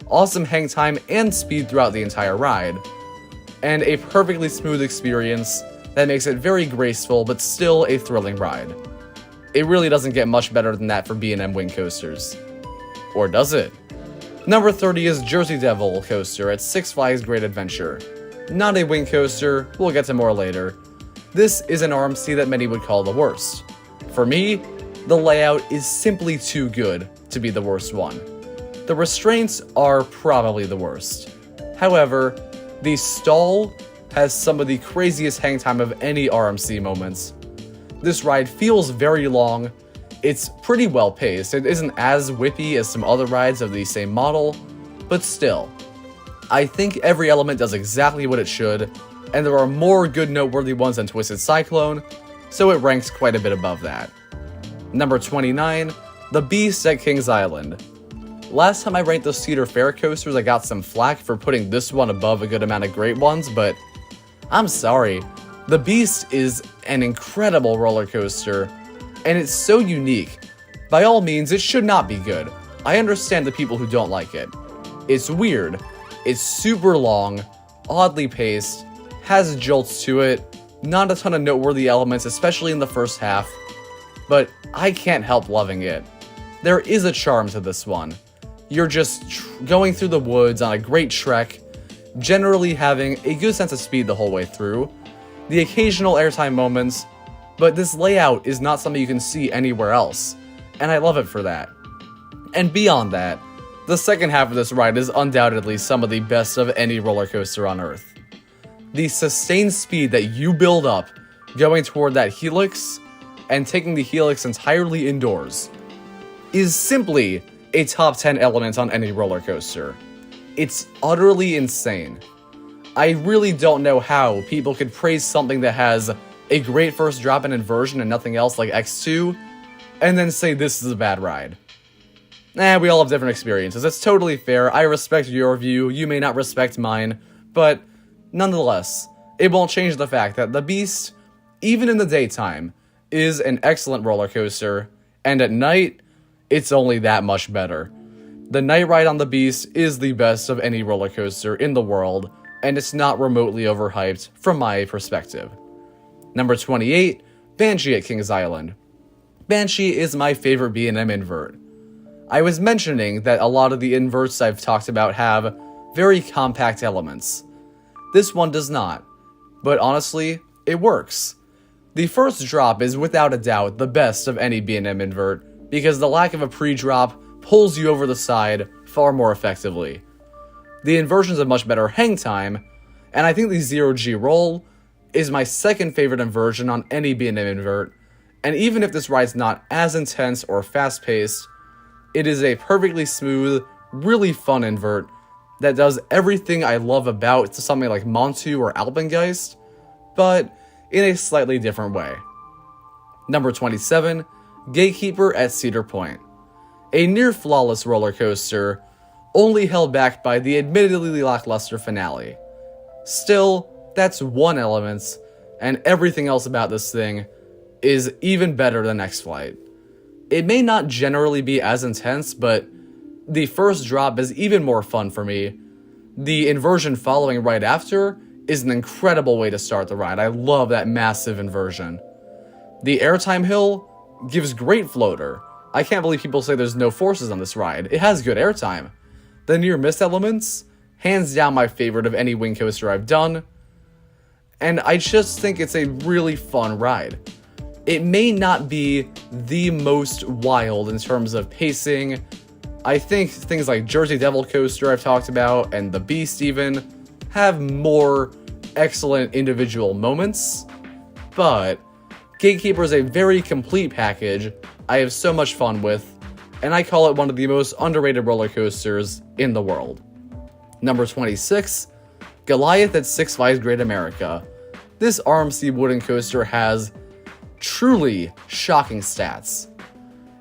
awesome hang time and speed throughout the entire ride, and a perfectly smooth experience that makes it very graceful but still a thrilling ride. It really doesn't get much better than that for B&M wing coasters. Or does it? Number 30 is Jersey Devil coaster at Six Flags Great Adventure. Not a wing coaster, we'll get to more later. This is an RMC that many would call the worst. For me, the layout is simply too good to be the worst one. The restraints are probably the worst. However, the stall has some of the craziest hang time of any RMC moments. This ride feels very long, it's pretty well paced, it isn't as whippy as some other rides of the same model, but still. I think every element does exactly what it should, and there are more good noteworthy ones than Twisted Cyclone, so it ranks quite a bit above that. Number 29, the Beast at Kings Island. Last time I ranked those Cedar Fair coasters, I got some flack for putting this one above a good amount of great ones, but I'm sorry. The Beast is an incredible roller coaster, and it's so unique. By all means, it should not be good. I understand the people who don't like it. It's weird. It's super long, oddly paced, has jolts to it, not a ton of noteworthy elements, especially in the first half, but I can't help loving it. There is a charm to this one. You're just going through the woods on a great trek, generally having a good sense of speed the whole way through, the occasional airtime moments, but this layout is not something you can see anywhere else, and I love it for that. And beyond that, the second half of this ride is undoubtedly some of the best of any roller coaster on Earth. The sustained speed that you build up going toward that helix and taking the helix entirely indoors is simply a top 10 element on any roller coaster. It's utterly insane. I really don't know how people could praise something that has a great first drop and inversion and nothing else like X2, and then say this is a bad ride. We all have different experiences. It's totally fair. I respect your view. You may not respect mine, but nonetheless, it won't change the fact that the Beast, even in the daytime, is an excellent roller coaster, and at night, it's only that much better. The night ride on the Beast is the best of any roller coaster in the world, and it's not remotely overhyped from my perspective. Number 28, Banshee at Kings Island. Banshee is my favorite B&M invert. I was mentioning that a lot of the inverts I've talked about have very compact elements. This one does not, but honestly, it works. The first drop is without a doubt the best of any B&M invert, because the lack of a pre-drop pulls you over the side far more effectively. The inversions have much better hang time, and I think the 0G roll is my second favorite inversion on any B&M invert, and even if this ride's not as intense or fast-paced, it is a perfectly smooth, really fun invert that does everything I love about something like Montu or Alpengeist, but in a slightly different way. Number 27, Gatekeeper at Cedar Point. A near-flawless roller coaster, only held back by the admittedly lackluster finale. Still, that's one element, and everything else about this thing is even better than X-Flight. It may not generally be as intense, but the first drop is even more fun for me. The inversion following right after is an incredible way to start the ride. I love that massive inversion. The airtime hill gives great floater. I can't believe people say there's no forces on this ride. It has good airtime. The near miss elements, hands down my favorite of any wing coaster I've done. And I just think it's a really fun ride. It may not be the most wild in terms of pacing. I think things like Jersey Devil Coaster I've talked about, and the Beast even, have more excellent individual moments, but Gatekeeper is a very complete package I have so much fun with, and I call it one of the most underrated roller coasters in the world. Number 26, Goliath at Six Flags Great America. This RMC wooden coaster has truly shocking stats.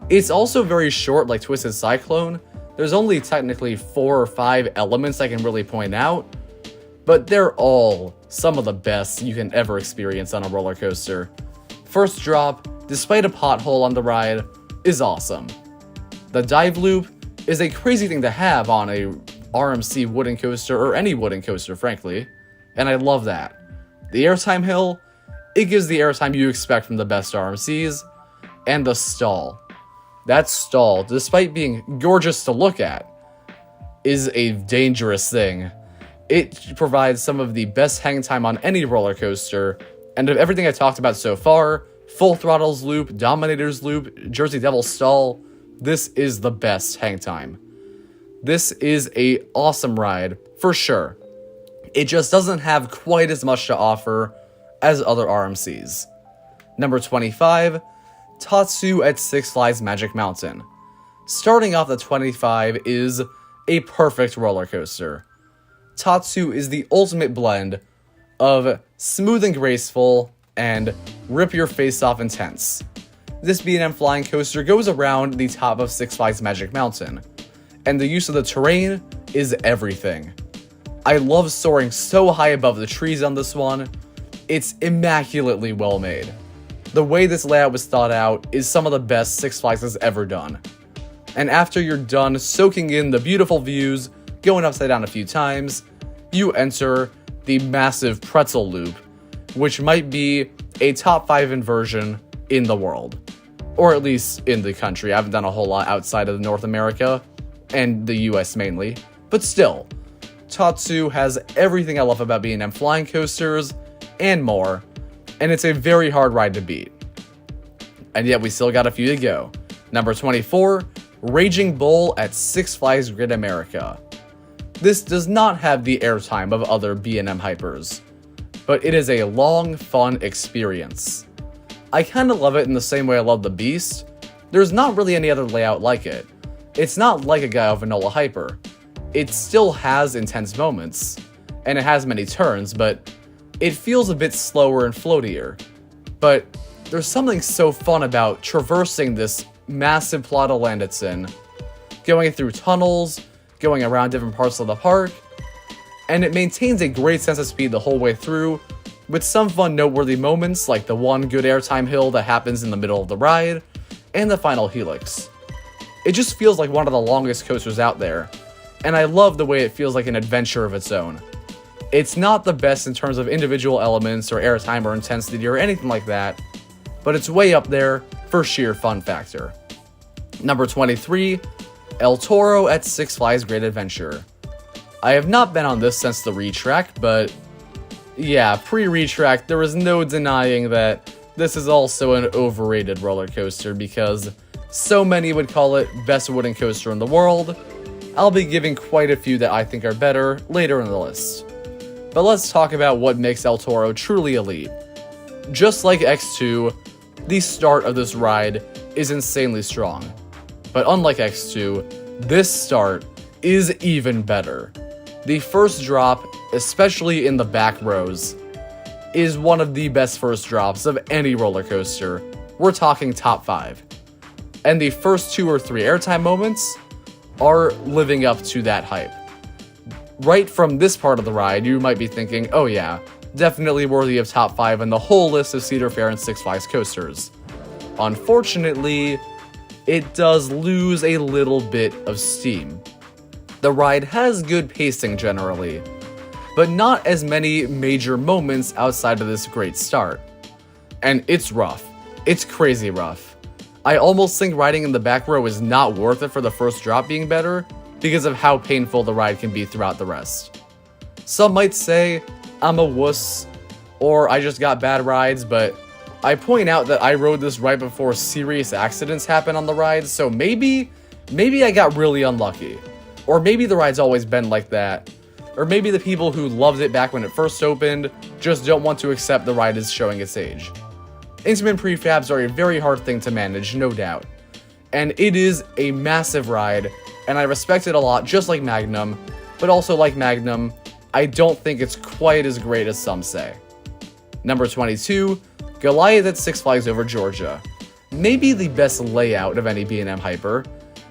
It's also very short like Twisted Cyclone. There's only technically 4 or 5 elements I can really point out, but they're all some of the best you can ever experience on a roller coaster. First drop, despite a pothole on the ride, is awesome. The dive loop is a crazy thing to have on a RMC wooden coaster, or any wooden coaster frankly, and I love that. The airtime hill, it gives the airtime you expect from the best RMCs, and the stall. That stall, despite being gorgeous to look at, is a dangerous thing. It provides some of the best hang time on any roller coaster, and of everything I talked about so far, Full Throttle's loop, Dominator's loop, Jersey Devil stall, this is the best hang time. This is a awesome ride, for sure. It just doesn't have quite as much to offer as other RMCs. Number 25, Tatsu at Six Flags Magic Mountain. Starting off at 25 is a perfect roller coaster. Tatsu is the ultimate blend of smooth and graceful and rip your face off intense. This B&M flying coaster goes around the top of Six Flags Magic Mountain, and the use of the terrain is everything. I love soaring so high above the trees on this one. It's immaculately well made. The way this layout was thought out is some of the best Six Flags has ever done. And after you're done soaking in the beautiful views, going upside down a few times, you enter the massive pretzel loop, which might be a top 5 inversion in the world. Or at least in the country. I haven't done a whole lot outside of North America, and the US mainly. But still, Tatsu has everything I love about B&M flying coasters, and more, and it's a very hard ride to beat. And yet we still got a few to go. Number 24, Raging Bull at Six Flags Great America. This does not have the airtime of other B&M hypers, but it is a long, fun experience. I kinda love it in the same way I love the Beast. There's not really any other layout like it. It's not like a Gaio Vanilla Hyper. It still has intense moments, and it has many turns, but it feels a bit slower and floatier. But there's something so fun about traversing this massive plot of land it's in, going through tunnels, going around different parts of the park, and it maintains a great sense of speed the whole way through, with some fun noteworthy moments like the one good airtime hill that happens in the middle of the ride, and the final helix. It just feels like one of the longest coasters out there, and I love the way it feels like an adventure of its own. It's not the best in terms of individual elements or airtime or intensity or anything like that, but it's way up there for sheer fun factor. Number 23, El Toro at Six Flags Great Adventure. I have not been on this since the retrack, but yeah, pre-retrack, there was no denying that this is also an overrated roller coaster because so many would call it best wooden coaster in the world. I'll be giving quite a few that I think are better later in the list. But let's talk about what makes El Toro truly elite. Just like X2, the start of this ride is insanely strong. But unlike X2, this start is even better. The first drop, especially in the back rows, is one of the best first drops of any roller coaster. We're talking top 5. And the first 2 or 3 airtime moments are living up to that hype. Right from this part of the ride, you might be thinking, oh yeah, definitely worthy of top 5 in the whole list of Cedar Fair and Six Flags coasters. Unfortunately, it does lose a little bit of steam. The ride has good pacing generally, but not as many major moments outside of this great start. And it's rough. It's crazy rough. I almost think riding in the back row is not worth it for the first drop being better because of how painful the ride can be throughout the rest. Some might say I'm a wuss or I just got bad rides, but I point out that I rode this right before serious accidents happened on the ride, so maybe I got really unlucky. Or maybe the ride's always been like that. Or maybe the people who loved it back when it first opened just don't want to accept the ride is showing its age. Intimate prefabs are a very hard thing to manage, no doubt. And it is a massive ride, and I respect it a lot, just like Magnum, but also like Magnum, I don't think it's quite as great as some say. Number 22, Goliath at Six Flags Over Georgia. Maybe the best layout of any B&M hyper.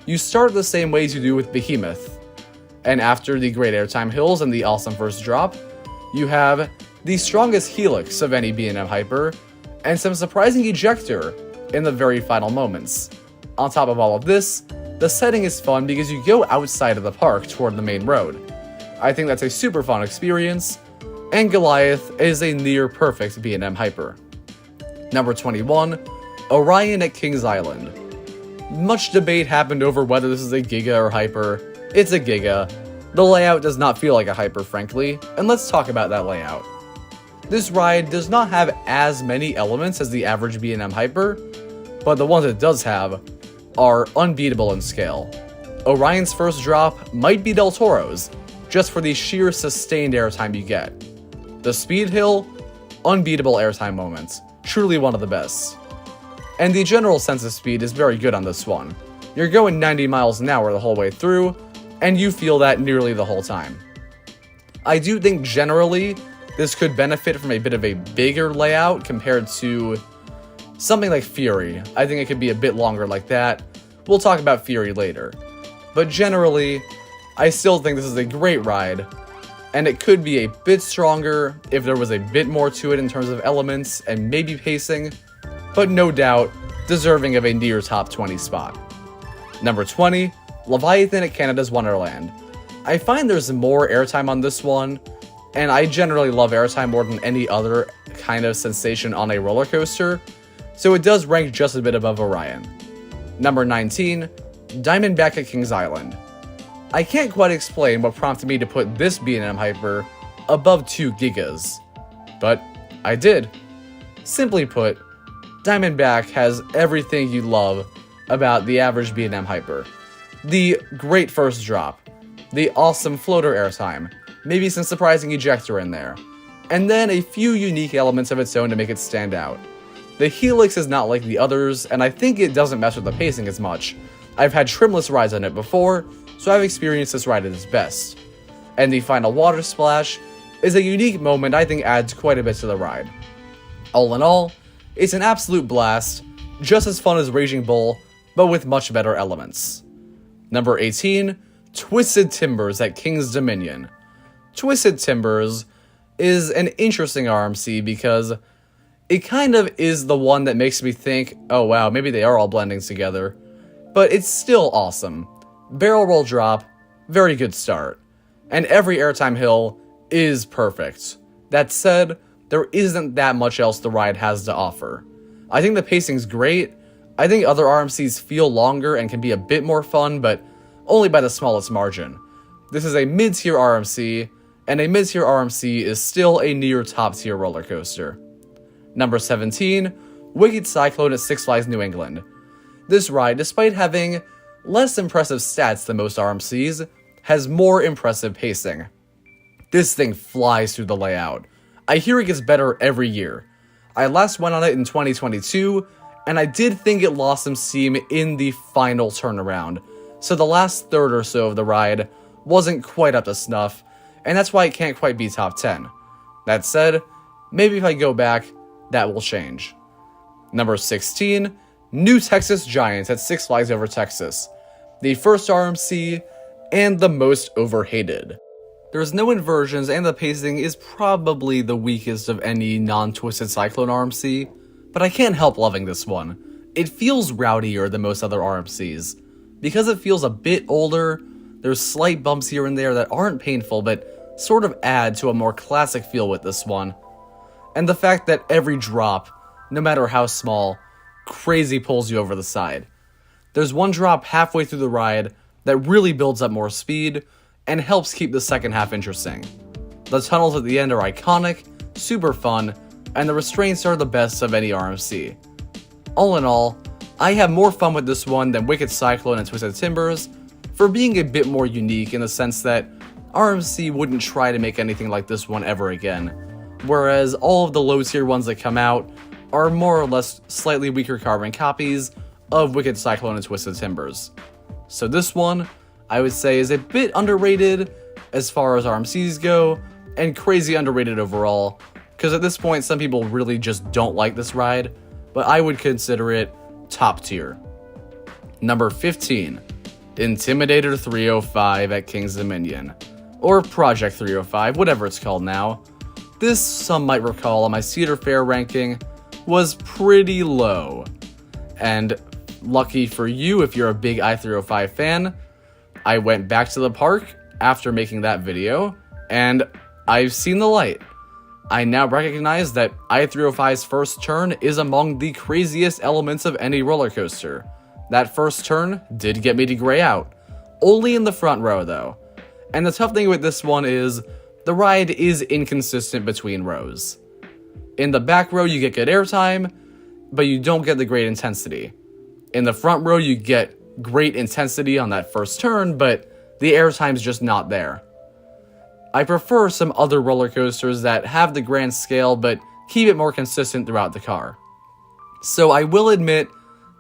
You start the same way as you do with Behemoth, and after the great airtime hills and the awesome first drop, you have the strongest helix of any B&M hyper, and some surprising ejector in the very final moments. On top of all of this, the setting is fun because you go outside of the park toward the main road. I think that's a super fun experience, and Goliath is a near perfect B&M hyper. Number 21, Orion at Kings Island. Much debate happened over whether this is a Giga or Hyper. It's a Giga. The layout does not feel like a Hyper, frankly, and let's talk about that layout. This ride does not have as many elements as the average B&M Hyper, but the ones it does have are unbeatable in scale. Orion's first drop might be Del Toro's, just for the sheer sustained airtime you get. The speed hill, unbeatable airtime moments, truly one of the best. And the general sense of speed is very good on this one. You're going 90 miles an hour the whole way through, and you feel that nearly the whole time. I do think generally this could benefit from a bit of a bigger layout compared to something like Fury. I think it could be a bit longer like that. We'll talk about Fury later. But generally, I still think this is a great ride, and it could be a bit stronger if there was a bit more to it in terms of elements and maybe pacing, but no doubt deserving of a near top 20 spot. Number 20, Leviathan at Canada's Wonderland. I find there's more airtime on this one, and I generally love airtime more than any other kind of sensation on a roller coaster, so it does rank just a bit above Orion. Number 19, Diamondback at Kings Island. I can't quite explain what prompted me to put this B&M Hyper above 2 gigas, but I did. Simply put, Diamondback has everything you love about the average B&M Hyper. The great first drop, the awesome floater airtime, maybe some surprising ejector in there, and then a few unique elements of its own to make it stand out. The Helix is not like the others, and I think it doesn't mess with the pacing as much. I've had trimless rides on it before, so I've experienced this ride at its best. And the final water splash is a unique moment I think adds quite a bit to the ride. All in all, it's an absolute blast, just as fun as Raging Bull, but with much better elements. Number 18, Twisted Timbers at King's Dominion. Twisted Timbers is an interesting RMC because it kind of is the one that makes me think, oh wow, maybe they are all blending together. But it's still awesome. Barrel roll drop, very good start. And every airtime hill is perfect. That said, there isn't that much else the ride has to offer. I think the pacing's great. I think other RMCs feel longer and can be a bit more fun, but only by the smallest margin. This is a mid-tier RMC, and a mid-tier RMC is still a near top-tier roller coaster. Number 17, Wicked Cyclone at Six Flags New England. This ride, despite having less impressive stats than most RMCs, has more impressive pacing. This thing flies through the layout. I hear it gets better every year. I last went on it in 2022, and I did think it lost some steam in the final turnaround, so the last third or so of the ride wasn't quite up to snuff, and that's why it can't quite be top 10. That said, maybe if I go back, that will change. Number 16, New Texas Giants at Six Flags Over Texas. The first RMC, and the most overhated. There's no inversions, and the pacing is probably the weakest of any non-Twisted Cyclone RMC, but I can't help loving this one. It feels rowdier than most other RMCs. Because it feels a bit older, there's slight bumps here and there that aren't painful, but sort of add to a more classic feel with this one. And the fact that every drop, no matter how small, crazy pulls you over the side. There's one drop halfway through the ride that really builds up more speed and helps keep the second half interesting. The tunnels at the end are iconic, super fun, and the restraints are the best of any RMC. All in all, I have more fun with this one than Wicked Cyclone and Twisted Timbers for being a bit more unique in the sense that RMC wouldn't try to make anything like this one ever again, whereas all of the low tier ones that come out are more or less slightly weaker carbon copies of Wicked Cyclone and Twisted Timbers. So this one, I would say, is a bit underrated as far as RMCs go, and crazy underrated overall, because at this point some people really just don't like this ride, but I would consider it top tier. Number 15, Intimidator 305 at King's Dominion, or Project 305, whatever it's called now. This, some might recall on my Cedar Fair ranking, was pretty low. And lucky for you if you're a big I-305 fan, I went back to the park after making that video, and I've seen the light. I now recognize that I-305's first turn is among the craziest elements of any roller coaster. That first turn did get me to gray out. Only in the front row though. And the tough thing with this one is, the ride is inconsistent between rows. In the back row you get good airtime, but you don't get the great intensity. In the front row you get great intensity on that first turn, but the airtime's just not there. I prefer some other roller coasters that have the grand scale but keep it more consistent throughout the car. So I will admit,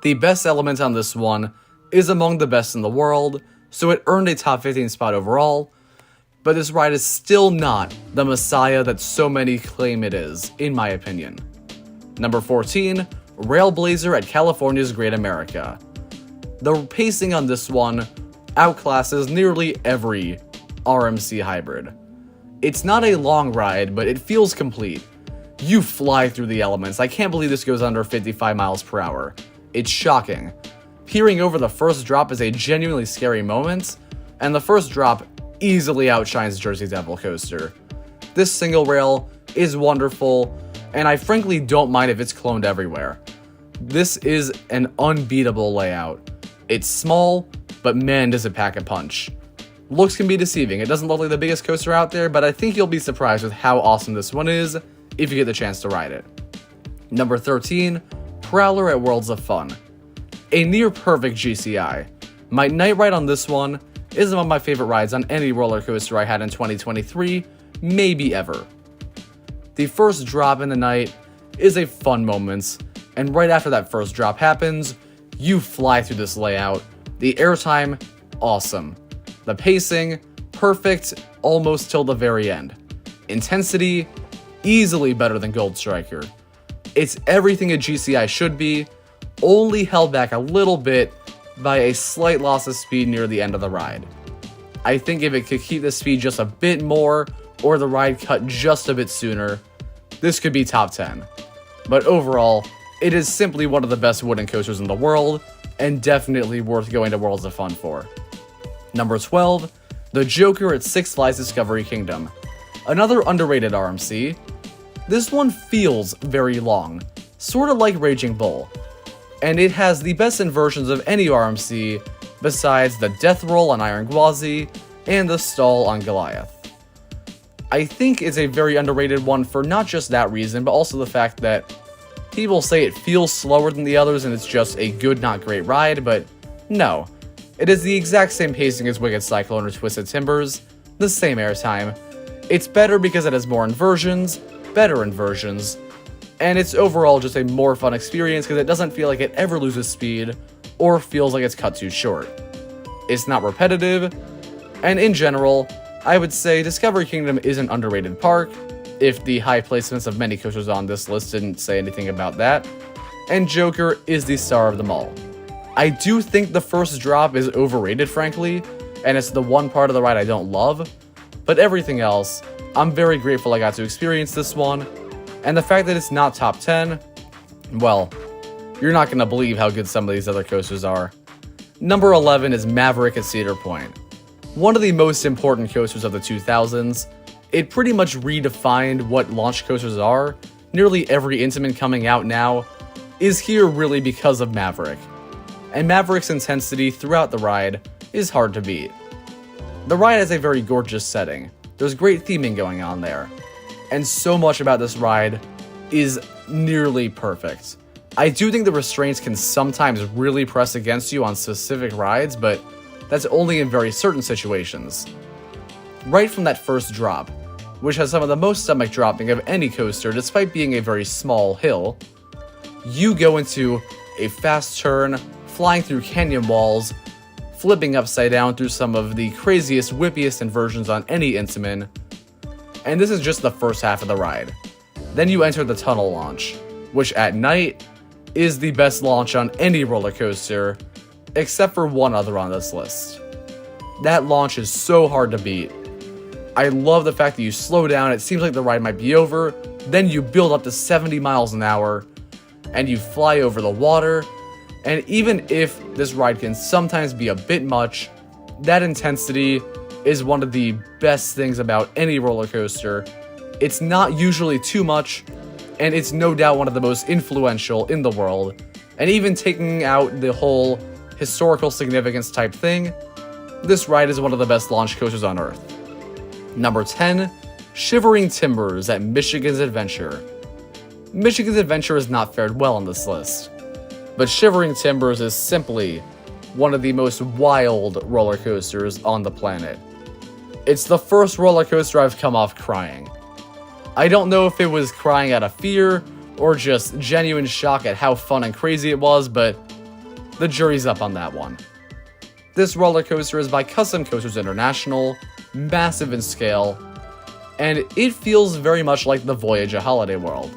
the best element on this one is among the best in the world, so it earned a top 15 spot overall, but this ride is still not the messiah that so many claim it is, in my opinion. Number 14, Railblazer at California's Great America. The pacing on this one outclasses nearly every RMC hybrid. It's not a long ride, but it feels complete. You fly through the elements. I can't believe this goes under 55 miles per hour. It's shocking. Peering over the first drop is a genuinely scary moment, and the first drop easily outshines Jersey Devil Coaster. This single rail is wonderful, and I frankly don't mind if it's cloned everywhere. This is an unbeatable layout. It's small, but man does it pack a punch. Looks can be deceiving. It doesn't look like the biggest coaster out there, but I think you'll be surprised with how awesome this one is if you get the chance to ride it. Number 13, Prowler at Worlds of Fun. A near perfect GCI. My night ride on this one is one of my favorite rides on any roller coaster I had in 2023, maybe ever. The first drop in the night is a fun moment, and right after that first drop happens, you fly through this layout. The airtime, awesome. The pacing, perfect almost till the very end. Intensity, easily better than Gold Striker. It's everything a GCI should be, only held back a little bit by a slight loss of speed near the end of the ride. I think if it could keep the speed just a bit more, or the ride cut just a bit sooner, this could be top 10. But overall, it is simply one of the best wooden coasters in the world, and definitely worth going to Worlds of Fun for. Number 12, the Joker at Six Flags Discovery Kingdom. Another underrated RMC. This one feels very long, sort of like Raging Bull, and it has the best inversions of any RMC besides the Death Roll on Iron Gwazi and the Stall on Goliath. I think it's a very underrated one for not just that reason, but also the fact that people say it feels slower than the others and it's just a good, not great ride, but no. It is the exact same pacing as Wicked Cyclone or Twisted Timbers, the same airtime. It's better because it has more inversions, better inversions, and it's overall just a more fun experience because it doesn't feel like it ever loses speed or feels like it's cut too short. It's not repetitive, and in general, I would say Discovery Kingdom is an underrated park, if the high placements of many coasters on this list didn't say anything about that, and Joker is the star of them all. I do think the first drop is overrated, frankly, and it's the one part of the ride I don't love, but everything else, I'm very grateful I got to experience this one, and the fact that it's not top 10, well, you're not going to believe how good some of these other coasters are. Number 11 is Maverick at Cedar Point. One of the most important coasters of the 2000s, it pretty much redefined what launch coasters are. Nearly every Intamin coming out now is here really because of Maverick. And Maverick's intensity throughout the ride is hard to beat. The ride has a very gorgeous setting. There's great theming going on there. And so much about this ride is nearly perfect. I do think the restraints can sometimes really press against you on specific rides, but that's only in very certain situations. Right from that first drop, which has some of the most stomach dropping of any coaster despite being a very small hill, you go into a fast turn, flying through canyon walls, flipping upside down through some of the craziest, whippiest inversions on any Intamin, and this is just the first half of the ride. Then you enter the tunnel launch, which at night is the best launch on any roller coaster, except for one other on this list. That launch is so hard to beat. I love the fact that you slow down, it seems like the ride might be over, then you build up to 70 miles an hour, and you fly over the water, and even if this ride can sometimes be a bit much, that intensity is one of the best things about any roller coaster. It's not usually too much, and it's no doubt one of the most influential in the world, and even taking out the whole historical significance type thing, this ride is one of the best launch coasters on Earth. Number 10, Shivering Timbers at Michigan's Adventure. Michigan's Adventure has not fared well on this list, but Shivering Timbers is simply one of the most wild roller coasters on the planet. It's the first roller coaster I've come off crying. I don't know if it was crying out of fear or just genuine shock at how fun and crazy it was, but the jury's up on that one. This roller coaster is by Custom Coasters International, massive in scale, and it feels very much like the Voyage at Holiday World.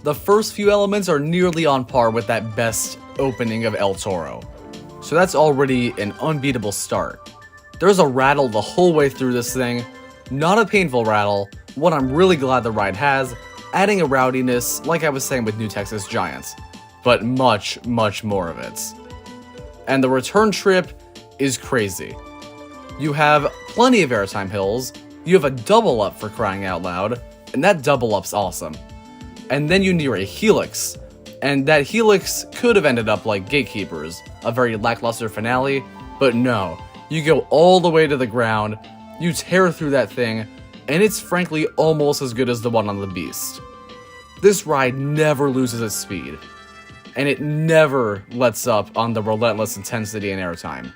The first few elements are nearly on par with that best opening of El Toro, so that's already an unbeatable start. There's a rattle the whole way through this thing, not a painful rattle, one I'm really glad the ride has, adding a rowdiness like I was saying with New Texas Giants, but much, much more of it. And the return trip is crazy. You have plenty of airtime hills, you have a double up for crying out loud, and that double up's awesome. And then you near a helix, and that helix could have ended up like Gatekeepers, a very lackluster finale, but no. You go all the way to the ground, you tear through that thing, and it's frankly almost as good as the one on the Beast. This ride never loses its speed, and it never lets up on the relentless intensity and airtime.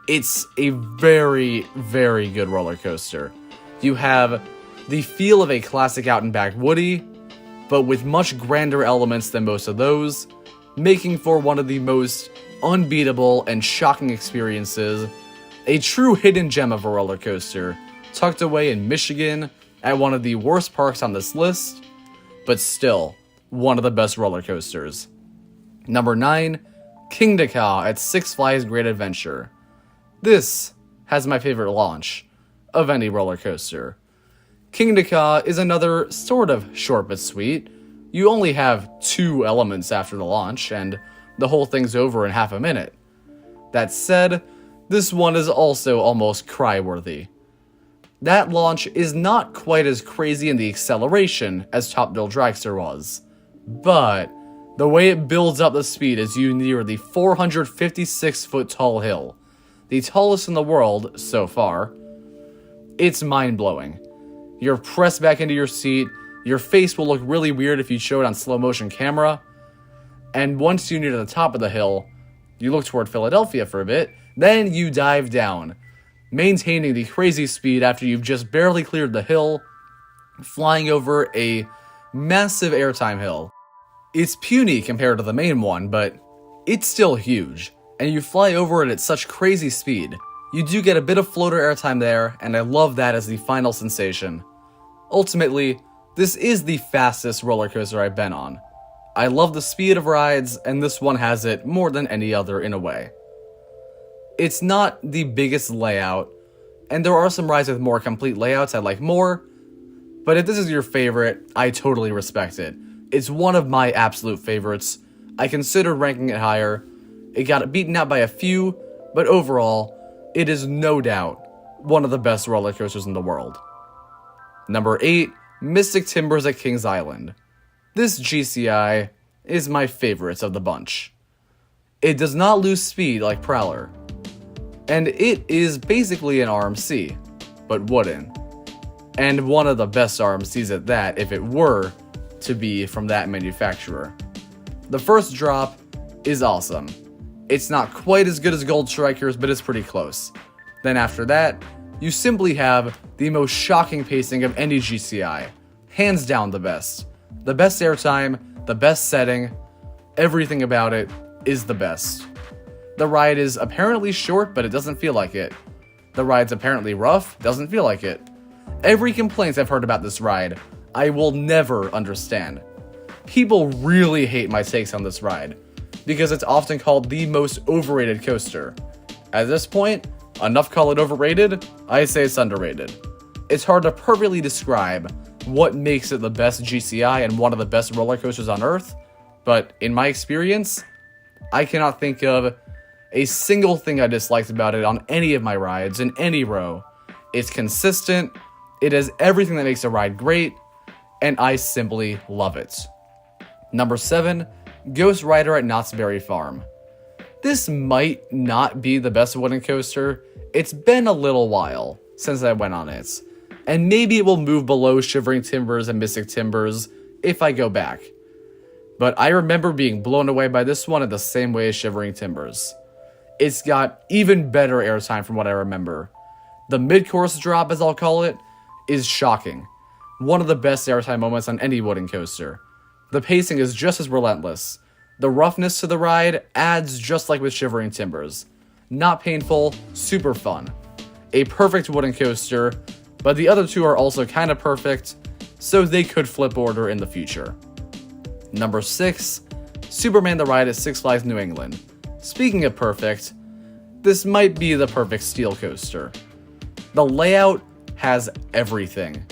It's a very, very good roller coaster. You have the feel of a classic out and back Woody, but with much grander elements than most of those, making for one of the most unbeatable and shocking experiences. A true hidden gem of a roller coaster, tucked away in Michigan at one of the worst parks on this list, but still one of the best roller coasters. Number 9, Kingda Ka at Six Flags Great Adventure. This has my favorite launch of any roller coaster. Kingda Ka is another sort of short but sweet. You only have 2 elements after the launch, and the whole thing's over in half a minute. That said, this one is also almost cry-worthy. That launch is not quite as crazy in the acceleration as Top Bill Dragster was, but the way it builds up the speed as you near the 456-foot tall hill, the tallest in the world so far, it's mind-blowing. You're pressed back into your seat, your face will look really weird if you show it on slow motion camera, and once you're near the top of the hill, you look toward Philadelphia for a bit, then you dive down, maintaining the crazy speed after you've just barely cleared the hill, flying over a massive airtime hill. It's puny compared to the main one, but it's still huge, and you fly over it at such crazy speed. You do get a bit of floater airtime there, and I love that as the final sensation. Ultimately, this is the fastest roller coaster I've been on. I love the speed of rides, and this one has it more than any other in a way. It's not the biggest layout, and there are some rides with more complete layouts I like more, but if this is your favorite, I totally respect it. It's one of my absolute favorites. I considered ranking it higher. It got beaten out by a few, but overall, it is no doubt one of the best roller coasters in the world. Number 8, Mystic Timbers at Kings Island. This GCI is my favorite of the bunch. It does not lose speed like Prowler, and it is basically an RMC, but wooden. And one of the best RMCs at that if it were to be from that manufacturer. The first drop is awesome. It's not quite as good as Gold Strikers, but it's pretty close. Then after that, you simply have the most shocking pacing of any GCI. Hands down the best. The best airtime, the best setting, everything about it is the best. The ride is apparently short, but it doesn't feel like it. The ride's apparently rough, doesn't feel like it. Every complaint I've heard about this ride, I will never understand. People really hate my takes on this ride, because it's often called the most overrated coaster. At this point, enough call it overrated, I say it's underrated. It's hard to perfectly describe what makes it the best GCI and one of the best roller coasters on Earth, but in my experience, I cannot think of a single thing I disliked about it on any of my rides in any row. It's consistent, it has everything that makes a ride great, and I simply love it. Number 7, Ghost Rider at Knott's Berry Farm. This might not be the best wooden coaster. It's been a little while since I went on it, and maybe it will move below Shivering Timbers and Mystic Timbers if I go back. But I remember being blown away by this one in the same way as Shivering Timbers. It's got even better airtime from what I remember. The mid-course drop, as I'll call it, is shocking. One of the best airtime moments on any wooden coaster. The pacing is just as relentless. The roughness to the ride adds just like with Shivering Timbers. Not painful, super fun. A perfect wooden coaster, but the other two are also kind of perfect, so they could flip order in the future. Number 6, Superman the Ride at Six Flags New England. Speaking of perfect, this might be the perfect steel coaster. The layout has everything.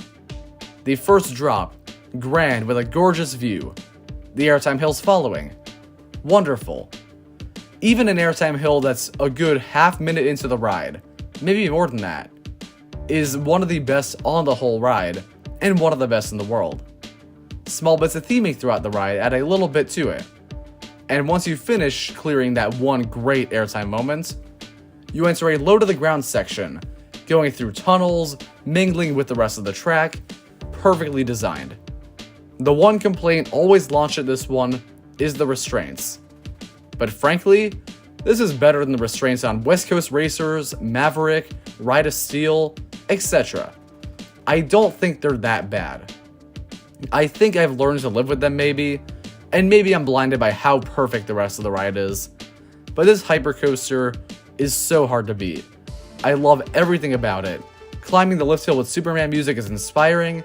The first drop, grand with a gorgeous view. The airtime hills following, wonderful. Even an airtime hill that's a good half minute into the ride, maybe more than that, is one of the best on the whole ride, and one of the best in the world. Small bits of theming throughout the ride add a little bit to it. And once you finish clearing that one great airtime moment, you enter a low to the ground section, going through tunnels, mingling with the rest of the track, perfectly designed. The one complaint always launched at this one is the restraints. But frankly, this is better than the restraints on West Coast Racers, Maverick, Ride of Steel, etc. I don't think they're that bad. I think I've learned to live with them maybe, and maybe I'm blinded by how perfect the rest of the ride is. But this hypercoaster is so hard to beat. I love everything about it. Climbing the lift hill with Superman music is inspiring,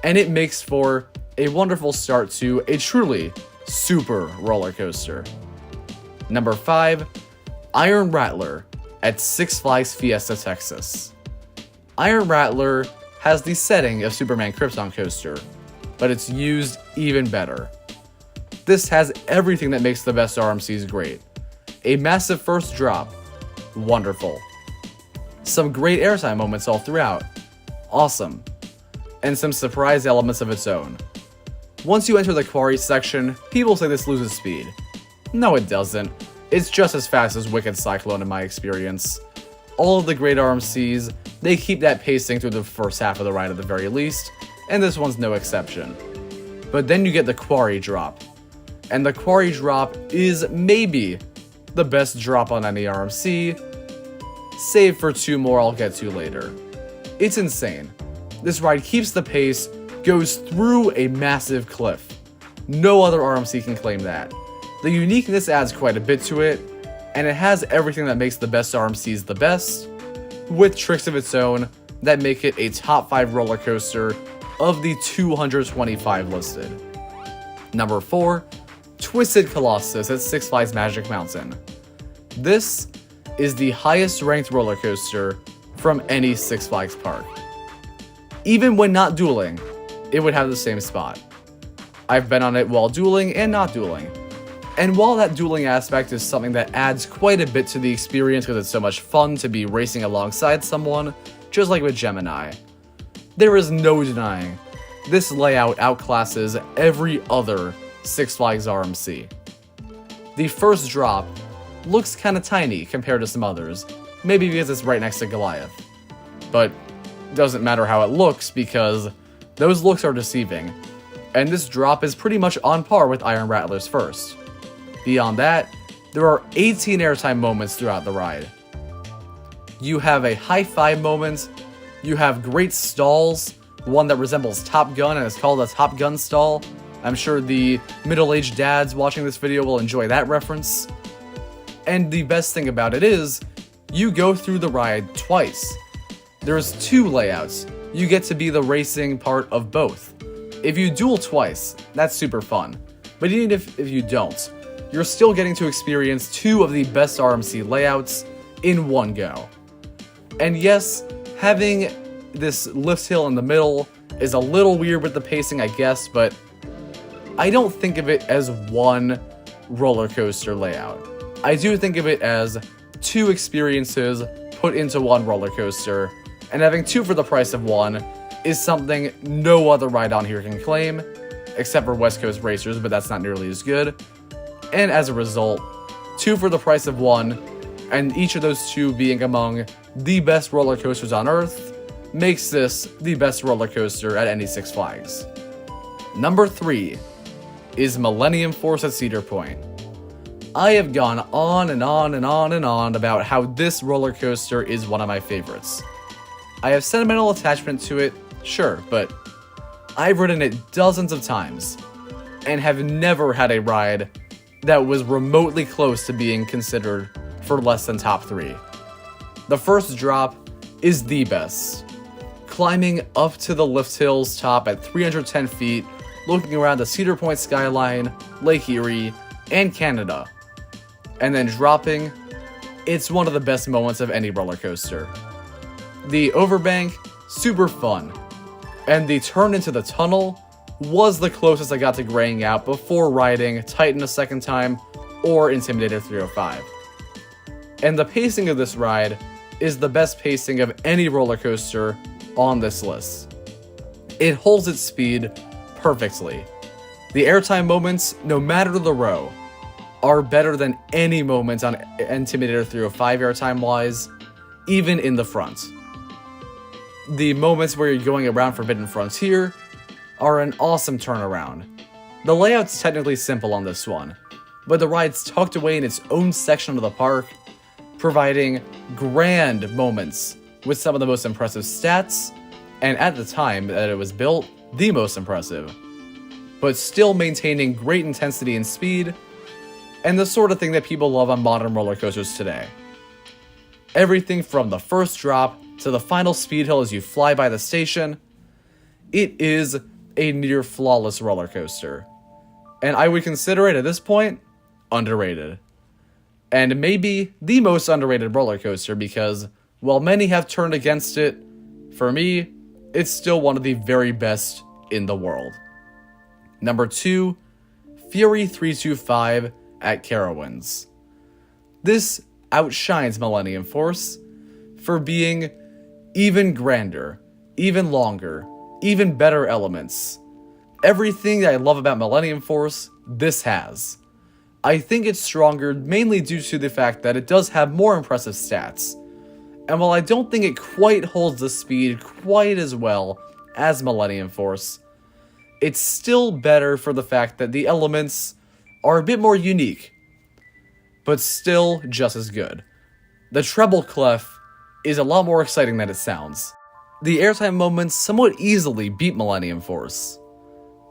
and it makes for a wonderful start to a truly super roller coaster. Number 5, Iron Rattler at Six Flags Fiesta, Texas. Iron Rattler has the setting of Superman Krypton Coaster, but it's used even better. This has everything that makes the best RMCs great. A massive first drop, wonderful. Some great airtime moments all throughout, awesome. And some surprise elements of its own. Once you enter the quarry section, people say this loses speed. No, it doesn't. It's just as fast as Wicked Cyclone in my experience. All of the great RMCs, they keep that pacing through the first half of the ride at the very least, and this one's no exception. But then you get the quarry drop. And the quarry drop is maybe the best drop on any RMC, save for 2 more I'll get to later. It's insane. This ride keeps the pace, goes through a massive cliff. No other RMC can claim that. The uniqueness adds quite a bit to it, and it has everything that makes the best RMCs the best, with tricks of its own that make it a top 5 roller coaster of the 225 listed. Number 4, Twisted Colossus at Six Flags Magic Mountain. This is the highest ranked roller coaster from any Six Flags park. Even when not dueling, it would have the same spot. I've been on it while dueling and not dueling. And while that dueling aspect is something that adds quite a bit to the experience because it's so much fun to be racing alongside someone, just like with Gemini, there is no denying this layout outclasses every other Six Flags RMC. The first drop looks kinda tiny compared to some others, maybe because it's right next to Goliath. But doesn't matter how it looks because those looks are deceiving, and this drop is pretty much on par with Iron Rattler's first. Beyond that, there are 18 airtime moments throughout the ride. You have a high five moment, you have great stalls, one that resembles Top Gun and is called a Top Gun stall. I'm sure the middle-aged dads watching this video will enjoy that reference. And the best thing about it is, you go through the ride twice. There's 2 layouts. You get to be the racing part of both. If you duel twice, that's super fun. But even if you don't, you're still getting to experience 2 of the best RMC layouts in one go. And yes, having this lift hill in the middle is a little weird with the pacing, I guess, but I don't think of it as one roller coaster layout. I do think of it as 2 experiences put into one roller coaster, and having 2 for the price of 1 is something no other ride on here can claim, except for West Coast Racers, but that's not nearly as good. And as a result, 2 for the price of 1, and each of those 2 being among the best roller coasters on Earth, makes this the best roller coaster at any Six Flags. Number 3 is Millennium Force at Cedar Point. I have gone on and on and on and on about how this roller coaster is one of my favorites. I have sentimental attachment to it, sure, but I've ridden it dozens of times and have never had a ride that was remotely close to being considered for less than top 3. The first drop is the best. Climbing up to the lift hill's top at 310 feet, looking around the Cedar Point skyline, Lake Erie, and Canada, and then dropping, it's one of the best moments of any roller coaster. The overbank, super fun, and the turn into the tunnel was the closest I got to graying out before riding Titan a second time or Intimidator 305. And the pacing of this ride is the best pacing of any roller coaster on this list. It holds its speed perfectly. The airtime moments, no matter the row, are better than any moments on Intimidator 305 airtime wise, even in the front. The moments where you're going around Forbidden Frontier are an awesome turnaround. The layout's technically simple on this one, but the ride's tucked away in its own section of the park, providing grand moments with some of the most impressive stats, and at the time that it was built, the most impressive, but still maintaining great intensity and speed, and the sort of thing that people love on modern roller coasters today. Everything from the first drop to the final speed hill as you fly by the station, it is a near flawless roller coaster, and I would consider it at this point underrated. And maybe the most underrated roller coaster because, while many have turned against it, for me, it's still one of the very best in the world. Number 2, Fury 325 at Carowinds. This outshines Millennium Force for being even grander, even longer, even better elements. Everything that I love about Millennium Force, this has. I think it's stronger mainly due to the fact that it does have more impressive stats. And while I don't think it quite holds the speed quite as well as Millennium Force, it's still better for the fact that the elements are a bit more unique, but still just as good. The treble clef is a lot more exciting than it sounds. The airtime moments somewhat easily beat Millennium Force.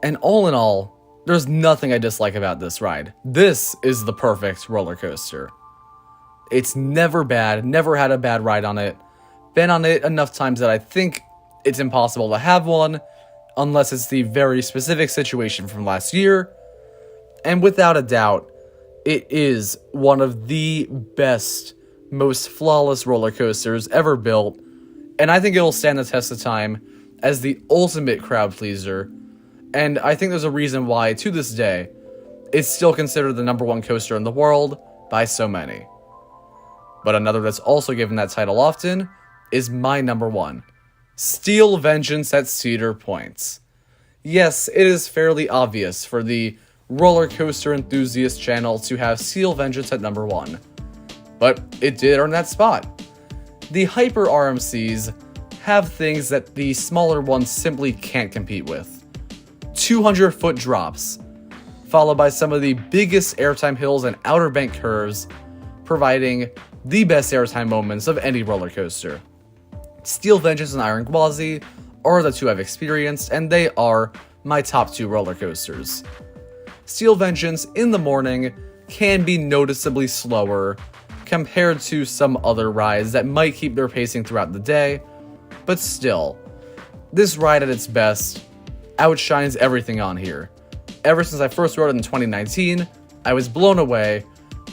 And all in all, there's nothing I dislike about this ride. This is the perfect roller coaster. It's never bad, never had a bad ride on it. Been on it enough times that I think it's impossible to have one, unless it's the very specific situation from last year. And without a doubt, it is one of the best, most flawless roller coasters ever built, and I think it'll stand the test of time as the ultimate crowd pleaser, and I think there's a reason why, to this day, it's still considered the number 1 coaster in the world by so many. But another that's also given that title often is my number 1, Steel Vengeance at Cedar Point. Yes, it is fairly obvious for the roller coaster enthusiast channel to have Steel Vengeance at number 1, but it did earn that spot. The hyper RMCs have things that the smaller ones simply can't compete with. 200-foot drops, followed by some of the biggest airtime hills and outer bank curves, providing the best airtime moments of any roller coaster. Steel Vengeance and Iron Gwazi are the two I've experienced, and they are my top 2 roller coasters. Steel Vengeance in the morning can be noticeably slower compared to some other rides that might keep their pacing throughout the day, but still, this ride at its best outshines everything on here. Ever since I first rode it in 2019, I was blown away.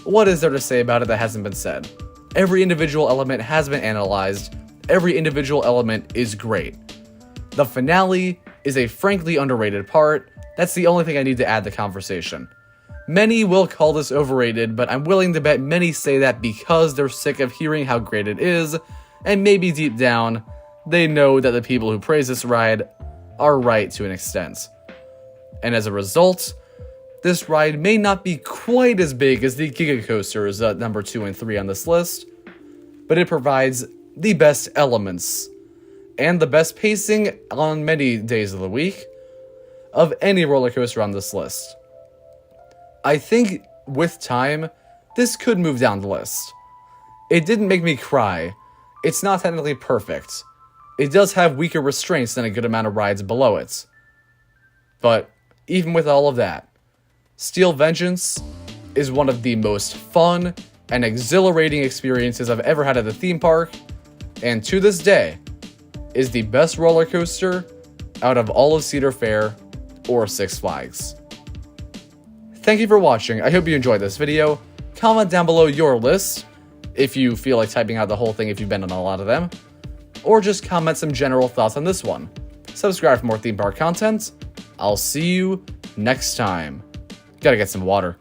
What is there to say about it that hasn't been said? Every individual element has been analyzed, every individual element is great. The finale is a frankly underrated part. That's the only thing I need to add to the conversation. Many will call this overrated, but I'm willing to bet many say that because they're sick of hearing how great it is, and maybe deep down, they know that the people who praise this ride are right to an extent. And as a result, this ride may not be quite as big as the Giga Coasters at number 2 and 3 on this list, but it provides the best elements, and the best pacing on many days of the week, of any roller coaster on this list. I think, with time, this could move down the list. It didn't make me cry. It's not technically perfect. it does have weaker restraints than a good amount of rides below it. But even with all of that, Steel Vengeance is one of the most fun and exhilarating experiences I've ever had at the theme park, and to this day, is the best roller coaster out of all of Cedar Fair or Six Flags. Thank you for watching. I hope you enjoyed this video. Comment down below your list, if you feel like typing out the whole thing if you've been on a lot of them, or just comment some general thoughts on this one. Subscribe for more theme park content. I'll see you next time. Gotta get some water.